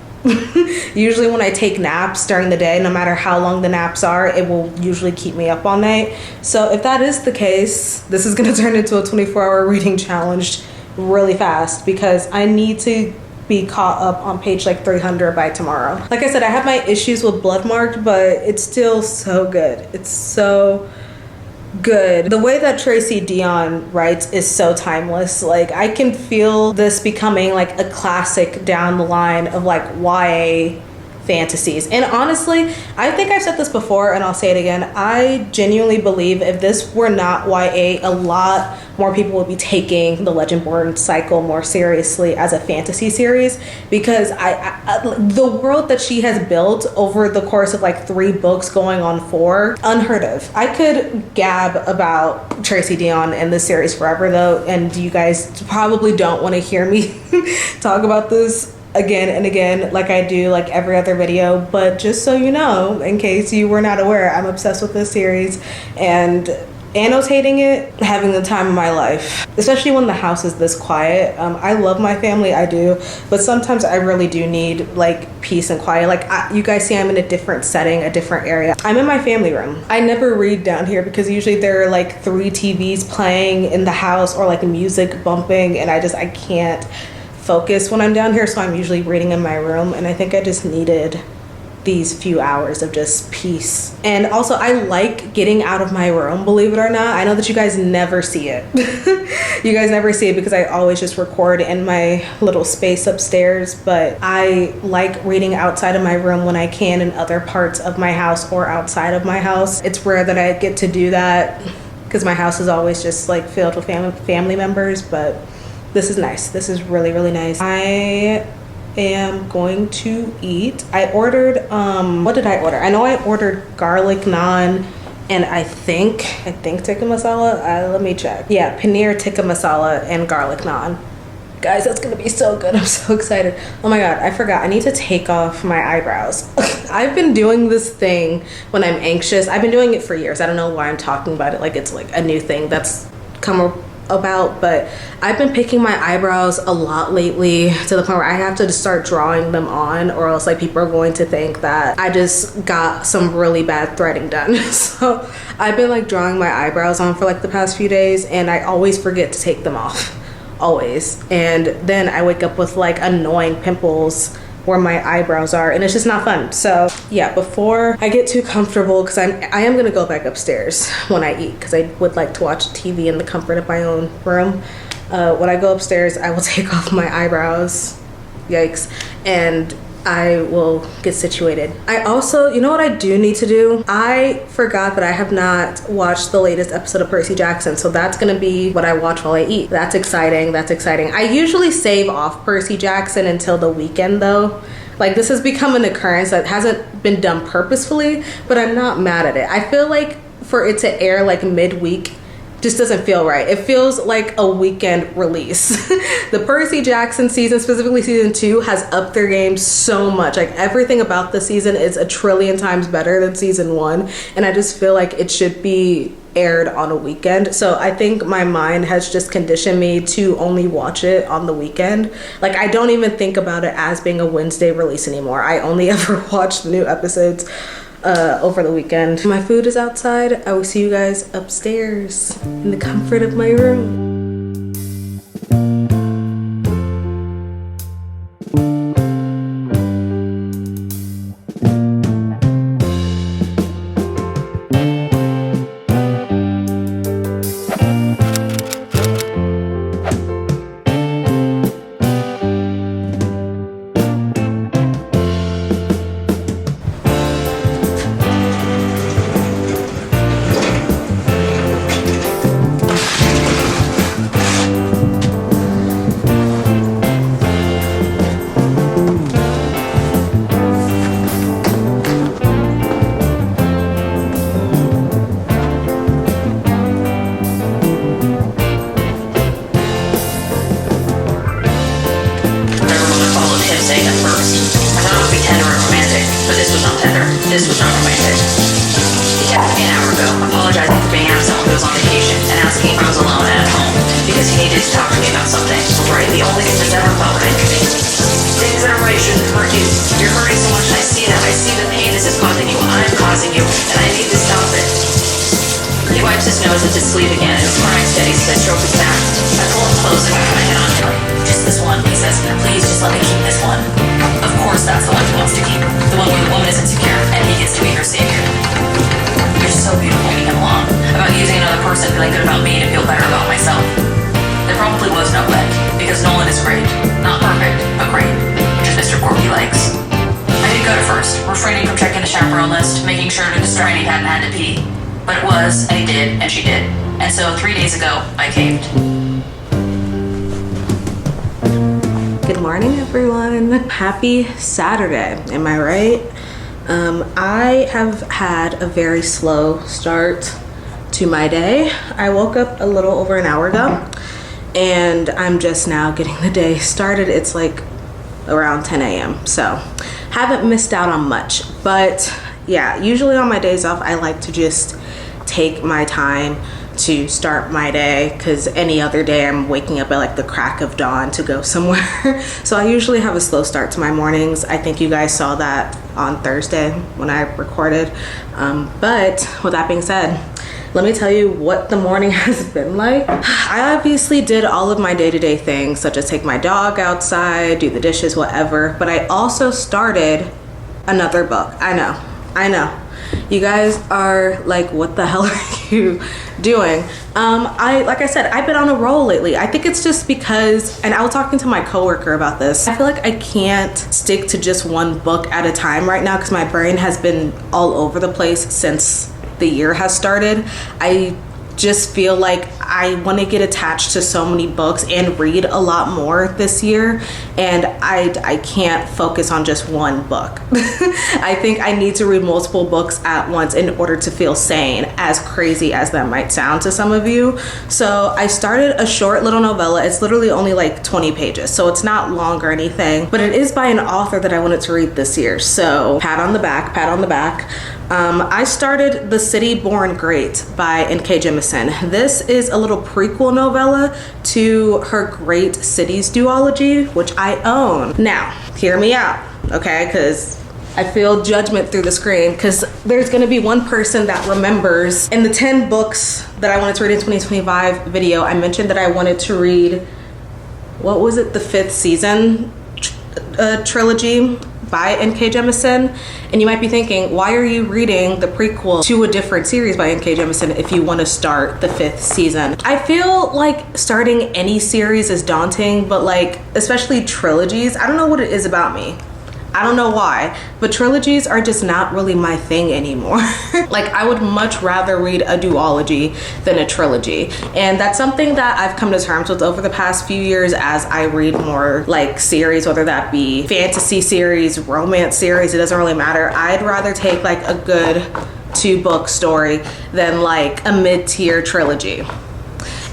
Usually when I take naps during the day, no matter how long the naps are, it will usually keep me up all night. So if that is the case, this is gonna turn into a 24-hour reading challenge really fast, because I need to be caught up on page like 300 by tomorrow. Like I said, I have my issues with Bloodmarked, but it's still so good. It's so good. The way that Tracy Deonn writes is so timeless. Like I can feel this becoming like a classic down the line of like YA fantasies. And honestly, I think I've said this before and I'll say it again. I genuinely believe if this were not YA, a lot more people would be taking the Legendborn cycle more seriously as a fantasy series, because the world that she has built over the course of like 3 books going on 4, unheard of. I could gab about Tracy Deonn in this series forever though, and you guys probably don't want to hear me talk about this again and again like I do like every other video, but just so you know, in case you were not aware, I'm obsessed with this series and annotating it, having the time of my life, especially when the house is this quiet. I love my family, I do, but sometimes I really do need like peace and quiet. Like you guys see, I'm in a different setting, a different area. I'm in my family room. I never read down here because usually there are like 3 TVs playing in the house or like music bumping, and I can't focus when I'm down here, so I'm usually reading in my room, and I think I just needed these few hours of just peace. And also I like getting out of my room, believe it or not. I know that you guys never see it. You guys never see it because I always just record in my little space upstairs, but I like reading outside of my room when I can in other parts of my house or outside of my house. It's rare that I get to do that because my house is always just like filled with family members, but this is nice. This is really, really nice. I am going to eat. I ordered, what did I order? I know I ordered garlic naan and I think tikka masala. Let me check. Yeah, paneer tikka masala and garlic naan. Guys, that's gonna be so good. I'm so excited. Oh my god, I forgot. I need to take off my eyebrows. I've been doing this thing when I'm anxious. I've been doing it for years. I don't know why I'm talking about it like it's like a new thing that's come about, but I've been picking my eyebrows a lot lately to the point where I have to just start drawing them on, or else like people are going to think that I just got some really bad threading done. So I've been like drawing my eyebrows on for like the past few days, and I always forget to take them off, always. And then I wake up with like annoying pimples where my eyebrows are, and it's just not fun. So yeah, before I get too comfortable, because I am gonna go back upstairs when I eat, because I would like to watch TV in the comfort of my own room. When I go upstairs, I will take off my eyebrows, yikes, and I will get situated. I also, you know what I do need to do? I forgot that I have not watched the latest episode of Percy Jackson, so that's gonna be what I watch while I eat. That's exciting, that's exciting. I usually save off Percy Jackson until the weekend though. Like, this has become an occurrence that hasn't been done purposefully, but I'm not mad at it. I feel like for it to air like midweek just doesn't feel right. It feels like a weekend release. The Percy Jackson season, specifically season 2, has upped their game so much. Like, everything about the season is a trillion times better than season 1, and I just feel like it should be aired on a weekend. So I think my mind has just conditioned me to only watch it on the weekend. Like, I don't even think about it as being a Wednesday release anymore. I only ever watch the new episodes over the weekend. My food is outside. I will see you guys upstairs in the comfort of my room. This was not romantic. He texted me an hour ago, apologizing for being absent when he was on vacation and asking if I was alone and at home because he needed to talk to me about something. Right, the only thing that's ever bothering me. Things that are right shouldn't hurt you. You're hurting so much, and I see that. I see the pain this is causing you. I'm causing you, and I need to stop it. He wipes his nose into sleeve again and is crying steady, so I stroke his back. I pull him close and put my head on him. Just this one, he says. Please, just let me keep this one. Of course, that's the one he wants to keep. The one where the woman is insecure and he gets to be her savior. You're so beautiful leading him along. About using another person feeling good about me to feel better about myself. There probably was no but, because Nolan is great. Not perfect, but great. Which is Mr. Corky likes. I did good at first, refraining from checking the chaperone list, making sure to distract he hadn't had to pee. But it was, and he did, and she did. And so 3 days ago, I caved. Good morning, everyone. Happy Saturday, am I right? I have had a very slow start to my day. I woke up a little over an hour ago, and I'm just now getting the day started. It's like around 10 a.m. So haven't missed out on much, but yeah, usually on my days off, I like to just take my time to start my day, because any other day I'm waking up at like the crack of dawn to go somewhere. So I usually have a slow start to my mornings. I think you guys saw that on Thursday when I recorded. But with that being said, let me tell you what the morning has been like. I obviously did all of my day-to-day things, such as take my dog outside, do the dishes, whatever, but I also started another book. I know. You guys are like, what the hell are you doing? Like I said, I've been on a roll lately. I think it's just because, and I was talking to my coworker about this, I feel like I can't stick to just one book at a time right now because my brain has been all over the place since the year has started. I just feel like I want to get attached to so many books and read a lot more this year, and I can't focus on just one book. I think I need to read multiple books at once in order to feel sane, as crazy as that might sound to some of you. So I started a short little novella. It's literally only like 20 pages, so it's not long or anything, but it is by an author that I wanted to read this year. So pat on the back. I started The City Born Great by N.K. Jemisin. This is a little prequel novella to her Great Cities duology, which I own. Now, hear me out, okay? Because I feel judgment through the screen, because there's going to be one person that remembers in the 10 books that I wanted to read in 2025 video, I mentioned that I wanted to read, what was it, the 5th season a trilogy by N.K. Jemisin, and you might be thinking, why are you reading the prequel to a different series by N.K. Jemisin if you want to start the 5th season? I feel like starting any series is daunting, but like, especially trilogies, I don't know what it is about me. I don't know why, but trilogies are just not really my thing anymore. Like, I would much rather read a duology than a trilogy. And that's something that I've come to terms with over the past few years as I read more like series, whether that be fantasy series, romance series, it doesn't really matter. I'd rather take like a good 2-book story than like a mid-tier trilogy.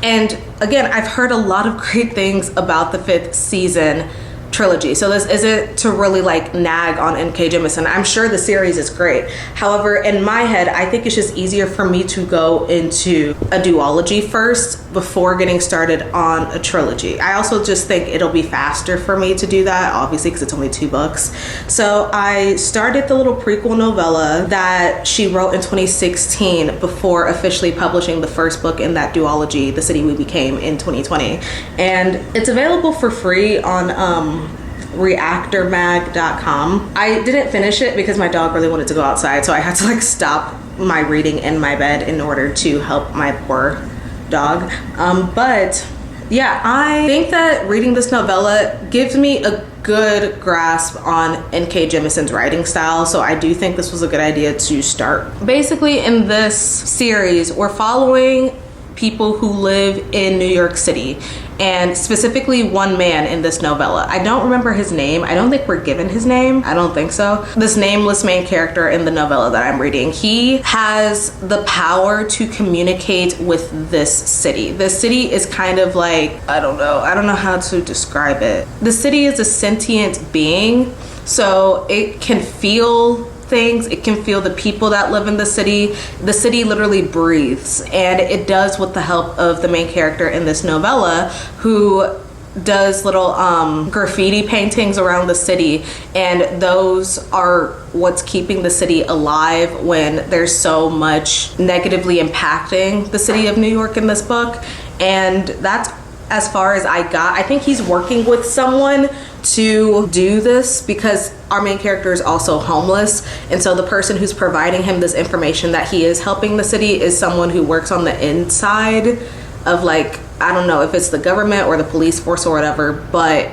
And again, I've heard a lot of great things about the 5th season trilogy, so this isn't to really like nag on N.K. Jemisin. I'm sure the series is great. However, in my head, I think it's just easier for me to go into a duology first before getting started on a trilogy. I also just think it'll be faster for me to do that, obviously, because it's only 2 books. So I started the little prequel novella that she wrote in 2016 before officially publishing the first book in that duology, The City We Became, in 2020. And it's available for free on reactormag.com. I didn't finish it because my dog really wanted to go outside, so I had to like stop my reading in my bed in order to help my poor dog. But yeah, I think that reading this novella gives me a good grasp on N.K. Jemisin's writing style, so I do think this was a good idea to start. Basically, in this series, we're following people who live in New York City, and specifically one man in this novella. I don't remember his name. I don't think we're given his name. I don't think so. This nameless main character in the novella that I'm reading, he has the power to communicate with this city. This city is kind of like, I don't know how to describe it. The city is a sentient being, so it can feel things, it can feel the people that live in the city. The city literally breathes, and it does with the help of the main character in this novella, who does little graffiti paintings around the city, and those are what's keeping the city alive when there's so much negatively impacting the city of New York in this book. And that's as far as I got. I think he's working with someone to do this because our main character is also homeless, and so the person who's providing him this information that he is helping the city is someone who works on the inside of, like, I don't know if it's the government or the police force or whatever, but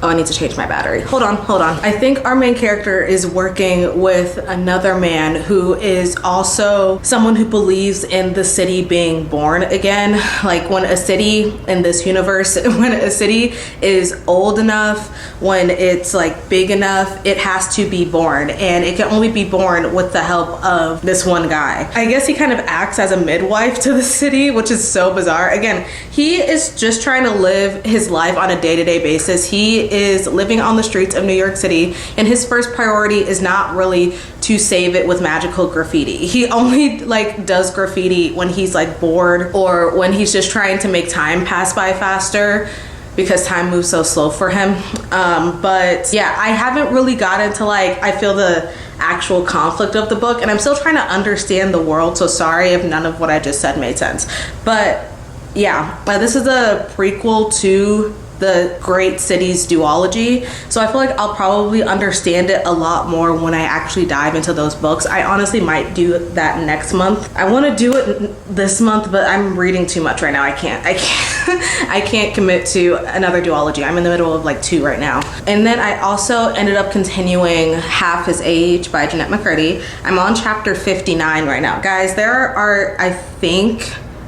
oh, I need to change my battery. Hold on. I think our main character is working with another man who is also someone who believes in the city being born again. Like, when a city in this universe, when a city is old enough, when it's like big enough, it has to be born, and it can only be born with the help of this one guy. I guess he kind of acts as a midwife to the city, which is so bizarre. Again, he is just trying to live his life on a day-to-day basis. He is living on the streets of New York City, and his first priority is not really to save it with magical graffiti. He only like does graffiti when he's like bored or when he's just trying to make time pass by faster, because time moves so slow for him. But yeah, I haven't really got into like, I feel the actual conflict of the book, and I'm still trying to understand the world, so sorry if none of what I just said made sense. But yeah, this is a prequel to the Great Cities duology, so I feel like I'll probably understand it a lot more when I actually dive into those books. I honestly might do that next month. I want to do it this month, but I'm reading too much right now. I can't commit to another duology. I'm in the middle of like 2 right now. And then I also ended up continuing Half His Age by Jeanette McCurdy. I'm on chapter 59 right now. Guys, there are, I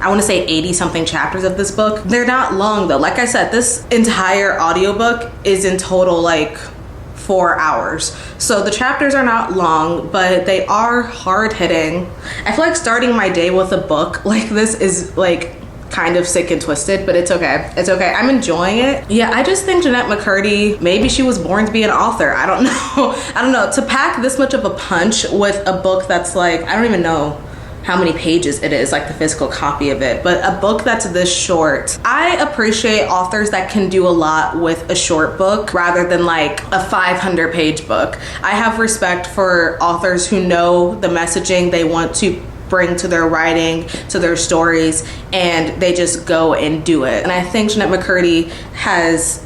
want to say 80 something chapters of this book. They're not long though. Like I said, this entire audiobook is in total like 4 hours. So the chapters are not long, but they are hard hitting. I feel like starting my day with a book like this is like kind of sick and twisted, but it's okay. It's okay. I'm enjoying it. Yeah, I just think Jeanette McCurdy, maybe she was born to be an author. I don't know. To pack this much of a punch with a book that's like, I don't even know how many pages it is, like the physical copy of it, but a book that's this short. I appreciate authors that can do a lot with a short book rather than like a 500-page book. I have respect for authors who know the messaging they want to bring to their writing, to their stories, and they just go and do it. And I think Jeanette McCurdy has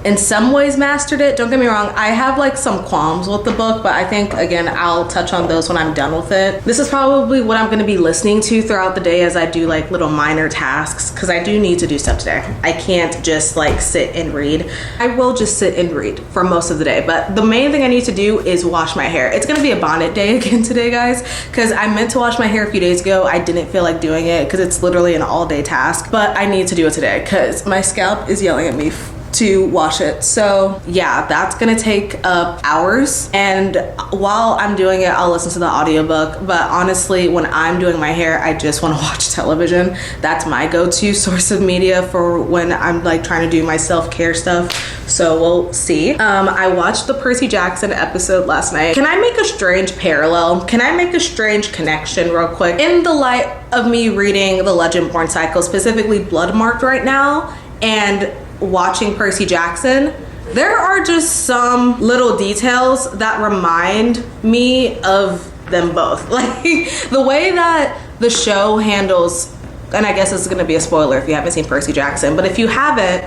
in some ways mastered it. Don't get me wrong, I have like some qualms with the book, but I think again I'll touch on those when I'm done with it. This is probably what I'm going to be listening to throughout the day as I do like little minor tasks, because I do need to do stuff today. I can't just like sit and read. I will just sit and read for most of the day, but the main thing I need to do is wash my hair. It's going to be a bonnet day again today, guys, because I meant to wash my hair a few days ago. I didn't feel like doing it because it's literally an all-day task, but I need to do it today because my scalp is yelling at me to wash it. So yeah, that's gonna take up hours, and while I'm doing it I'll listen to the audiobook. But honestly, when I'm doing my hair, I just want to watch television. That's my go-to source of media for when I'm like trying to do my self-care stuff. So we'll see. I watched the Percy Jackson episode last night. Can I make a strange parallel? Can I make a strange connection real quick? In the light of me reading the Legend-Born cycle, specifically Bloodmarked right now, and watching Percy Jackson, there are just some little details that remind me of them both. Like the way that the show handles, and I guess this is gonna be a spoiler if you haven't seen Percy Jackson, but if you haven't,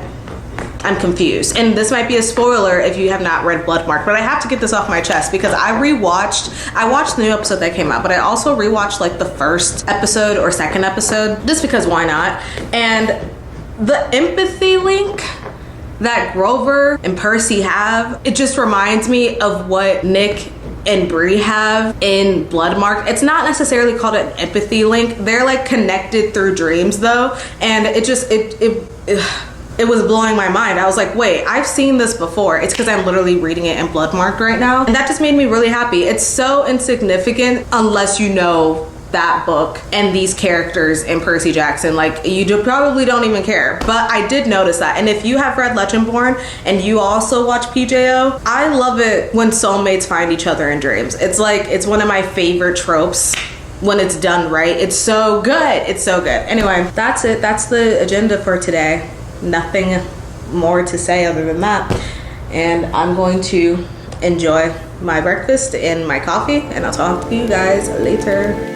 I'm confused. And this might be a spoiler if you have not read Bloodmarked, but I have to get this off my chest because I watched the new episode that came out, but I also rewatched like the first episode or second episode, just because why not? And the empathy link that Grover and Percy have, it just reminds me of what Nick and Bree have in Bloodmarked. It's not necessarily called an empathy link. They're like connected through dreams though. And it was blowing my mind. I was like, wait, I've seen this before. It's because I'm literally reading it in Bloodmarked right now. And that just made me really happy. It's so insignificant unless you know that book and these characters in Percy Jackson. Like probably don't even care, but I did notice that. And if you have read Legend-Born and you also watch PJO, I love it when soulmates find each other in dreams. It's like, it's one of my favorite tropes when it's done right. It's so good. It's so good. Anyway, that's it. That's the agenda for today. Nothing more to say other than that. And I'm going to enjoy my breakfast and my coffee, and I'll talk to you guys later.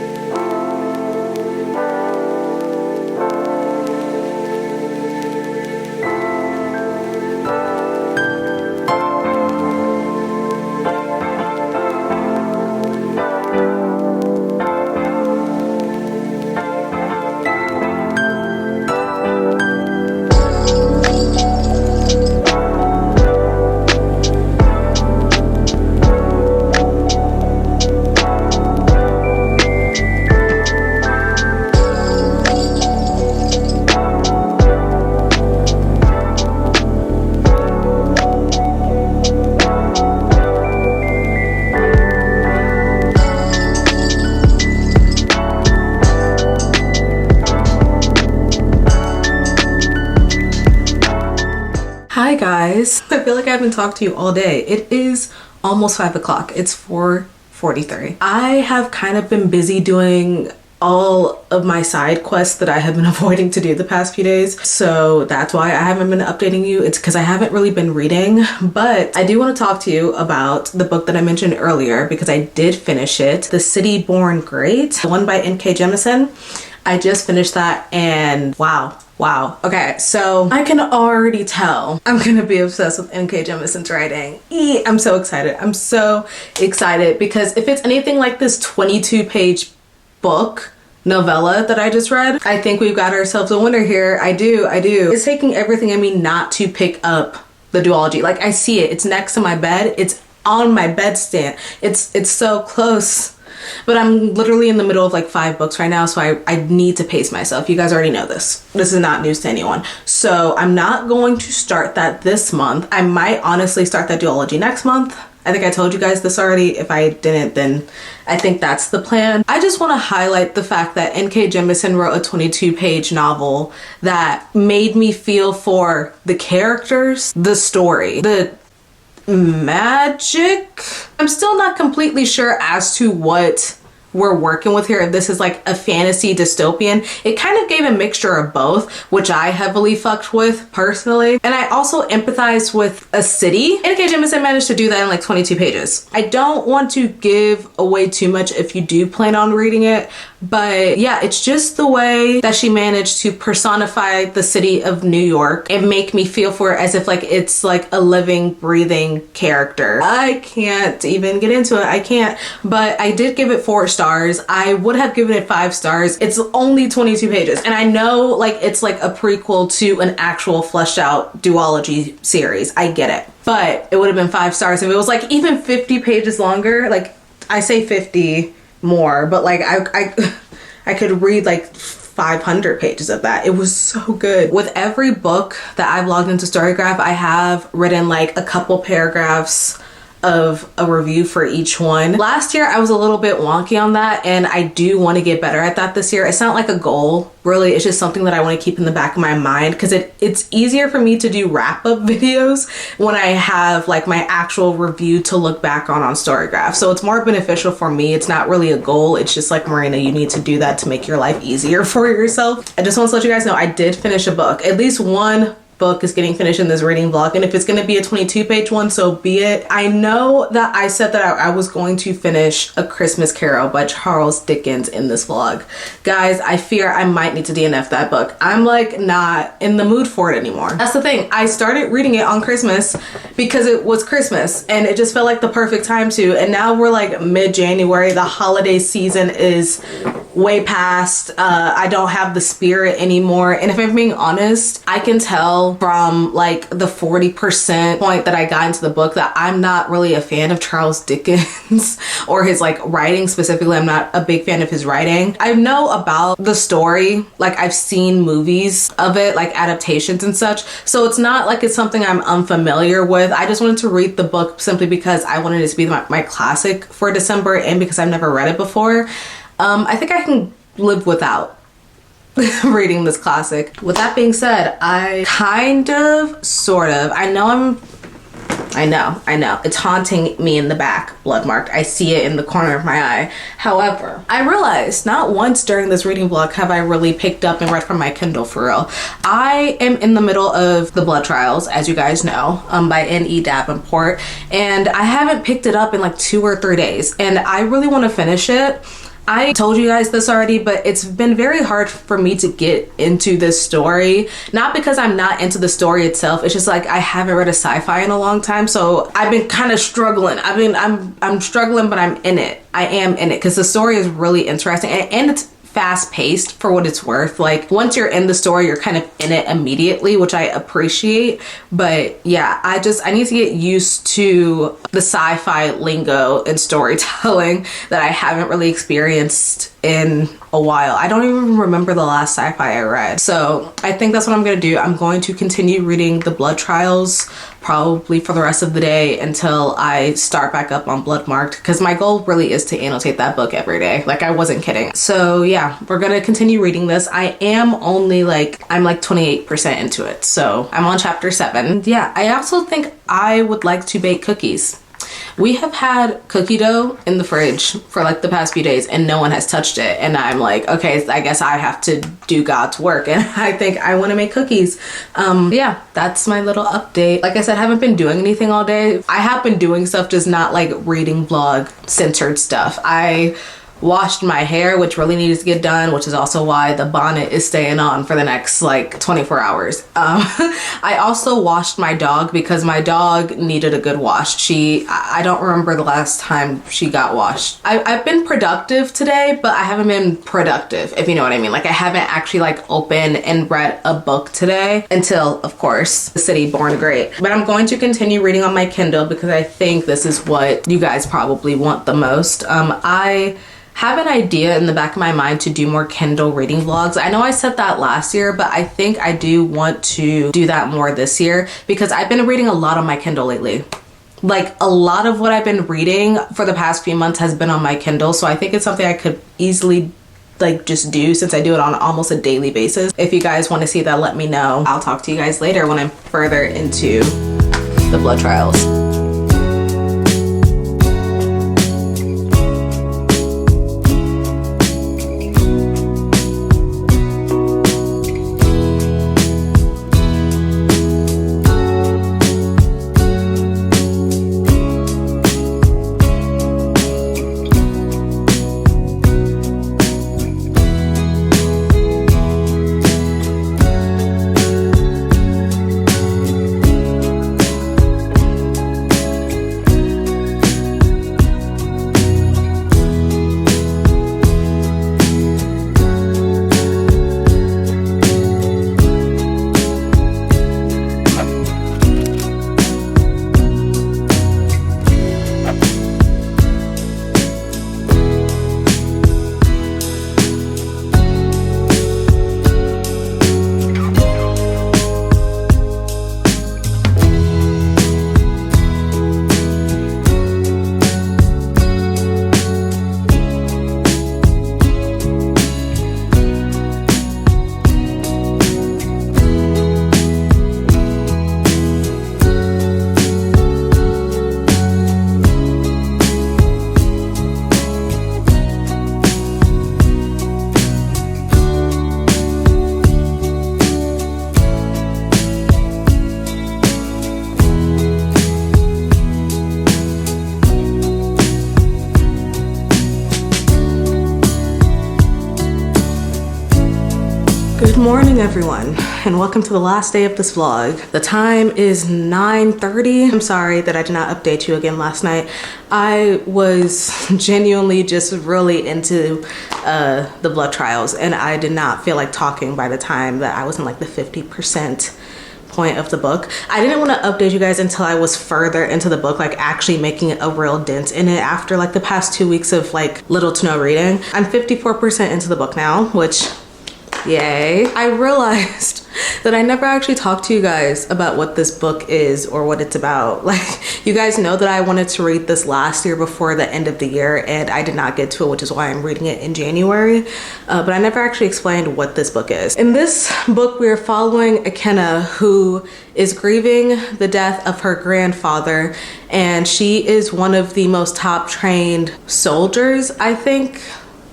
Hi guys, I feel like I haven't talked to you all day. It is almost 5 o'clock. It's 4:43. I have kind of been busy doing all of my side quests that I have been avoiding to do the past few days. So that's why I haven't been updating you. It's because I haven't really been reading, but I do want to talk to you about the book that I mentioned earlier because I did finish it. The City Born Great, the one by N.K. Jemisin. I just finished that and wow. Okay, so I can already tell I'm gonna be obsessed with N.K. Jemisin's writing. I'm so excited. I'm so excited because if it's anything like this 22-page book novella that I just read, I think we've got ourselves a winner here. I do. It's taking everything in me not to pick up the duology. Like I see it. It's next to my bed. It's on my bedstand. It's so close. But I'm literally in the middle of like 5 books right now, so I need to pace myself. You guys already know this. This is not news to anyone. So I'm not going to start that this month. I might honestly start that duology next month. I think I told you guys this already. If I didn't, then I think that's the plan. I just want to highlight the fact that N.K. Jemisin wrote a 22-page novel that made me feel for the characters, the story, the magic. I'm still not completely sure as to what we're working with here. If this is like a fantasy dystopian, it kind of gave a mixture of both, which I heavily fucked with personally. And I also empathized with a city. N.K. Jemisin managed to do that in like 22 pages. I don't want to give away too much if you do plan on reading it, But yeah, it's just the way that she managed to personify the city of New York and make me feel for it as if like it's like a living, breathing character. I can't even get into it. I can't. But I did give it 4 stars. I would have given it 5 stars. It's only 22 pages. And I know like it's like a prequel to an actual fleshed out duology series. I get it. But it would have been 5 stars if it was like even 50 pages longer. Like I say 50 more, but like I could read like 500 pages of that. It was so good. With every book that I've logged into Storygraph, I have written like a couple paragraphs of a review for each one. Last year I was a little bit wonky on that, and I do want to get better at that this year. It's not like a goal really, it's just something that I want to keep in the back of my mind because it's easier for me to do wrap-up videos when I have like my actual review to look back on Storygraph. So it's more beneficial for me. It's not really a goal. It's just like, Marina, you need to do that to make your life easier for yourself. I just want to let you guys know I did finish a book. At least one book is getting finished in this reading vlog, and if it's going to be a 22-page one, so be it. I know that I said that I was going to finish A Christmas Carol by Charles Dickens in this vlog. Guys, I fear I might need to DNF that book. I'm like not in the mood for it anymore. That's the thing. I started reading it on Christmas because it was Christmas and it just felt like the perfect time to, and now we're like mid-January. The holiday season is way past. I don't have the spirit anymore, and if I'm being honest, I can tell from like the 40% point that I got into the book that I'm not really a fan of Charles Dickens or his like writing specifically. I'm not a big fan of his writing. I know about the story, like I've seen movies of it, like adaptations and such, so it's not like it's something I'm unfamiliar with. I just wanted to read the book simply because I wanted it to be my classic for December, and because I've never read it before. I think I can live without reading this classic. With that being said, I kind of, sort of, I know, it's haunting me in the back, blood marked. I see it in the corner of my eye. However, I realized not once during this reading vlog have I really picked up and read from my Kindle for real. I am in the middle of The Blood Trials, as you guys know, by N.E. Davenport, and I haven't picked it up in like 2 or 3 days, and I really want to finish it. I told you guys this already, but it's been very hard for me to get into this story. Not because I'm not into the story itself. It's just like I haven't read a sci-fi in a long time, so I've been kind of struggling. I'm struggling, but I'm in it. I am in it because the story is really interesting, and it's fast-paced for what it's worth. Like once you're in the story, you're kind of in it immediately, which I appreciate. But yeah, I need to get used to the sci-fi lingo and storytelling that I haven't really experienced in a while. I don't even remember the last sci-fi I read. So I think that's what I'm gonna do. I'm going to continue reading The Blood Trials probably for the rest of the day until I start back up on Blood Marked, because my goal really is to annotate that book every day. Like I wasn't kidding. So yeah, we're gonna continue reading this. I'm like 28% into it. So I'm on chapter 7. Yeah, I also think I would like to bake cookies. We have had cookie dough in the fridge for like the past few days and no one has touched it. And I'm like, okay, I guess I have to do God's work. And I think I want to make cookies. Yeah, that's my little update. Like I said, I haven't been doing anything all day. I have been doing stuff, just not like reading vlog centered stuff. I washed my hair, which really needs to get done, which is also why the bonnet is staying on for the next like 24 hours. I also washed my dog because my dog needed a good wash. I don't remember the last time she got washed. I've been productive today, but I haven't been productive, if you know what I mean. Like I haven't actually like opened and read a book today until, of course, The City Born Great. But I'm going to continue reading on my Kindle because I think this is what you guys probably want the most. I have an idea in the back of my mind to do more Kindle reading vlogs. I know I said that last year, but I think I do want to do that more this year because I've been reading a lot on my Kindle lately. Like a lot of what I've been reading for the past few months has been on my Kindle, so I think it's something I could easily like just do since I do it on almost a daily basis. If you guys want to see that, let me know. I'll talk to you guys later when I'm further into The Blood Trials. morning, everyone, and welcome to the last day of this vlog. The time is 9:30. I'm sorry that I did not update you again last night. I was genuinely just really into the blood trials, and I did not feel like talking by the time that I was in like the 50% point of the book. I didn't want to update you guys until I was further into the book, like actually making a real dent in it after like the past 2 weeks of like little to no reading. I'm 54% into the book now, which yay. I realized that I never actually talked to you guys about what this book is or what it's about. Like, you guys know that I wanted to read this last year before the end of the year, and I did not get to it, which is why I'm reading it in January. But I never actually explained what this book is. In this book, we are following Ikenna, who is grieving the death of her grandfather, and she is one of the most top trained soldiers, I think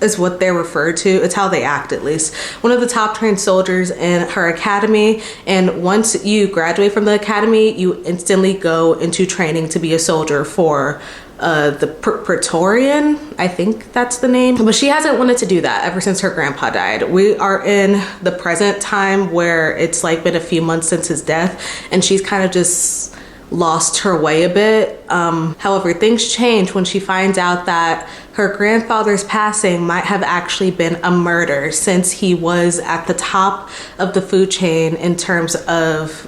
is what they're referred to. It's how they act, at least. One of the top trained soldiers in her academy, and once you graduate from the academy, you instantly go into training to be a soldier for the Praetorian, I think that's the name. But she hasn't wanted to do that ever since her grandpa died. We are in the present time where it's like been a few months since his death, and she's kind of just lost her way a bit. However, things change when she finds out that her grandfather's passing might have actually been a murder, since he was at the top of the food chain in terms of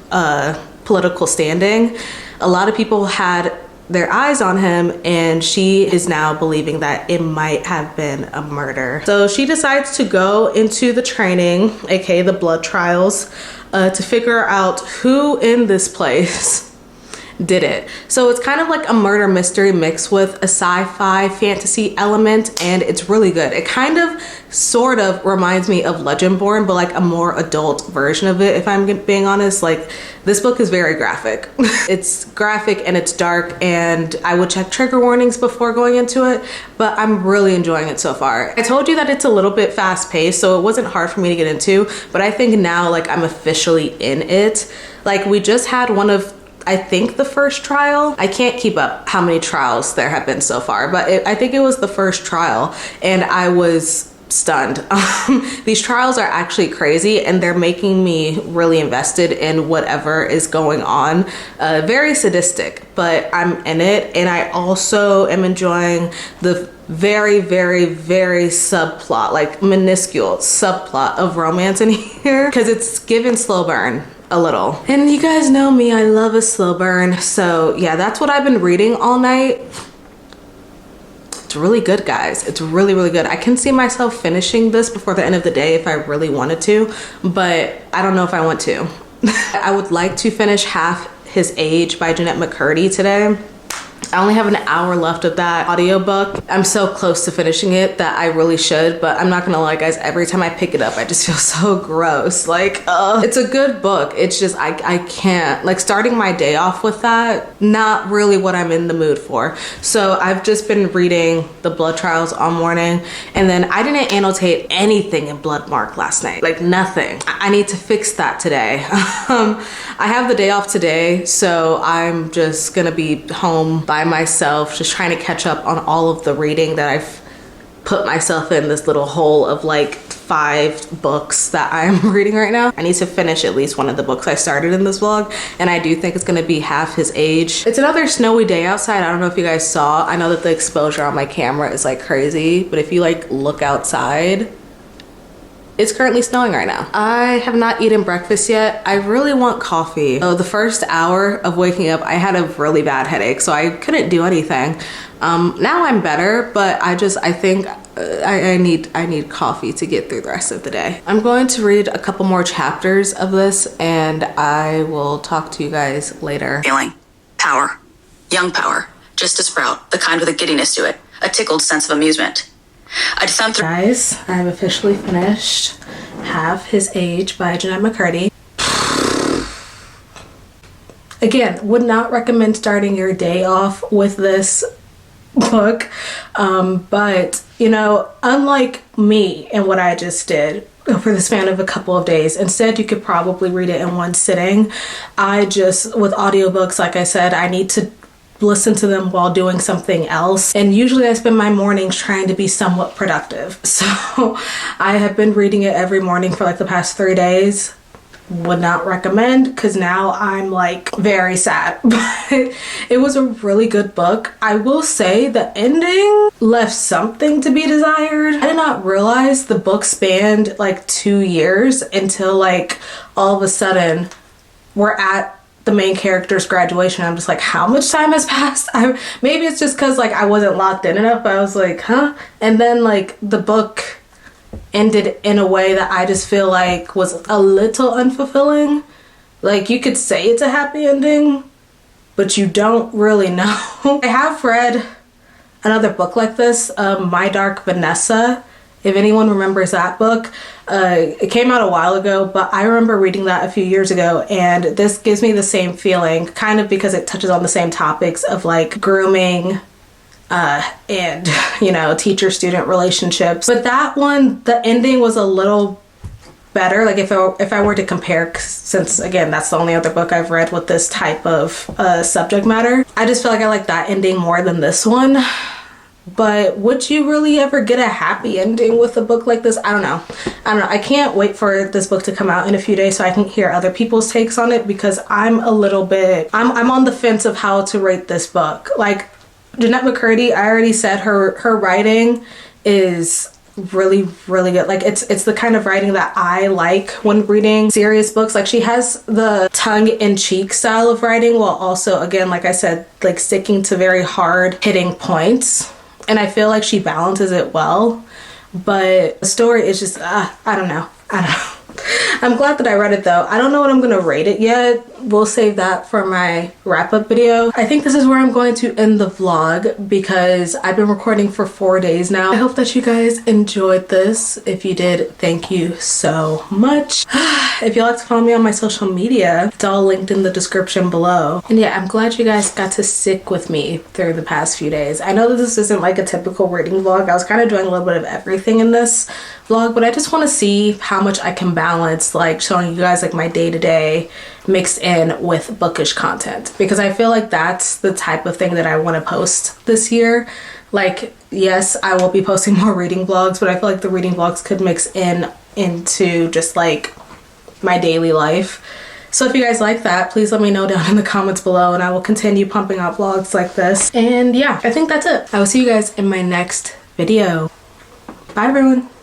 political standing. A lot of people had their eyes on him, and she is now believing that it might have been a murder. So she decides to go into the training, aka the blood trials, to figure out who in this place did it. So it's kind of like a murder mystery mixed with a sci-fi fantasy element, and it's really good. It kind of sort of reminds me of Legendborn, but like a more adult version of it, if I'm being honest. Like, this book is very graphic. It's graphic and it's dark, and I would check trigger warnings before going into it, but I'm really enjoying it so far. I told you that it's a little bit fast paced, so it wasn't hard for me to get into, but I think now like I'm officially in it. Like, we just had one of, I think, the first trial. I can't keep up how many trials there have been so far, but I think it was the first trial, and I was stunned. These trials are actually crazy, and they're making me really invested in whatever is going on. Very sadistic, but I'm in it, and I also am enjoying the very, very, very subplot, like minuscule subplot of romance in here, because it's given slow burn a little. And you guys know me, I love a slow burn. So yeah, that's what I've been reading all night. It's really good, guys. It's really, really good. I can see myself finishing this before the end of the day if I really wanted to, but I don't know if I want to. I would like to finish Half His Age by Jeanette McCurdy today. I only have an hour left of that audiobook. I'm so close to finishing it that I really should, but I'm not gonna lie, guys, every time I pick it up, I just feel so gross. Like, it's a good book. It's just, I can't. Like, starting my day off with that, not really what I'm in the mood for. So I've just been reading the blood trials all morning, and then I didn't annotate anything in Bloodmark last night. Like, nothing. I need to fix that today. I have the day off today, so I'm just gonna be home by myself, just trying to catch up on all of the reading that I've put myself in this little hole of like 5 books that I'm reading right now. I need to finish at least one of the books I started in this vlog, and I do think it's gonna be Half His Age. It's another snowy day outside. I don't know if you guys saw. I know that the exposure on my camera is like crazy, but if you like look outside, it's currently snowing right now. I have not eaten breakfast yet. I really want coffee. So the first hour of waking up, I had a really bad headache, so I couldn't do anything. Now I'm better, but I think I need coffee to get through the rest of the day. I'm going to read a couple more chapters of this, and I will talk to you guys later. Feeling. Power. Young power. Just a sprout. The kind with a giddiness to it. A tickled sense of amusement. I'd thumbed through. Guys, I'm officially finished Half His Age by Jeanette McCurdy. Again, would not recommend starting your day off with this book, but you know, unlike me and what I just did over the span of a couple of days, instead you could probably read it in one sitting. With audiobooks, like I said, I need to listen to them while doing something else. And usually I spend my mornings trying to be somewhat productive. So I have been reading it every morning for like the past 3 days. Would not recommend, because now I'm like very sad. But it was a really good book. I will say the ending left something to be desired. I did not realize the book spanned like 2 years until like all of a sudden we're at the main character's graduation. I'm just like, how much time has passed? Maybe it's just because like I wasn't locked in enough, but I was like, huh? And then like the book ended in a way that I just feel like was a little unfulfilling. Like you could say it's a happy ending, but you don't really know. I have read another book like this, My Dark Vanessa. If anyone remembers that book, it came out a while ago, but I remember reading that a few years ago, and this gives me the same feeling, kind of because it touches on the same topics of like grooming and, you know, teacher-student relationships. But that one, the ending was a little better. Like if I were to compare, since again, that's the only other book I've read with this type of subject matter, I just feel like I like that ending more than this one. But would you really ever get a happy ending with a book like this? I don't know. I can't wait for this book to come out in a few days so I can hear other people's takes on it, because I'm a little bit, I'm on the fence of how to rate this book. Like Jeanette McCurdy, I already said her writing is really, really good. Like it's the kind of writing that I like when reading serious books. Like she has the tongue-in-cheek style of writing while also, again, like I said, like sticking to very hard hitting points. And I feel like she balances it well, but the story is just, I don't know. I'm glad that I read it though. I don't know what I'm gonna rate it yet. We'll save that for my wrap-up video. I think this is where I'm going to end the vlog, because I've been recording for 4 days now. I hope that you guys enjoyed this. If you did, thank you so much. If you'd like to follow me on my social media, it's all linked in the description below. And yeah, I'm glad you guys got to stick with me through the past few days. I know that this isn't like a typical reading vlog. I was kind of doing a little bit of everything in this vlog, but I just want to see how much I can balance, like showing you guys like my day-to-day mixed in with bookish content, because I feel like that's the type of thing that I want to post this year. Like, yes, I will be posting more reading vlogs, but I feel like the reading vlogs could mix into just like my daily life. So if you guys like that, please let me know down in the comments below, and I will continue pumping out vlogs like this. And yeah, I think that's it. I will see you guys in my next video. Bye everyone.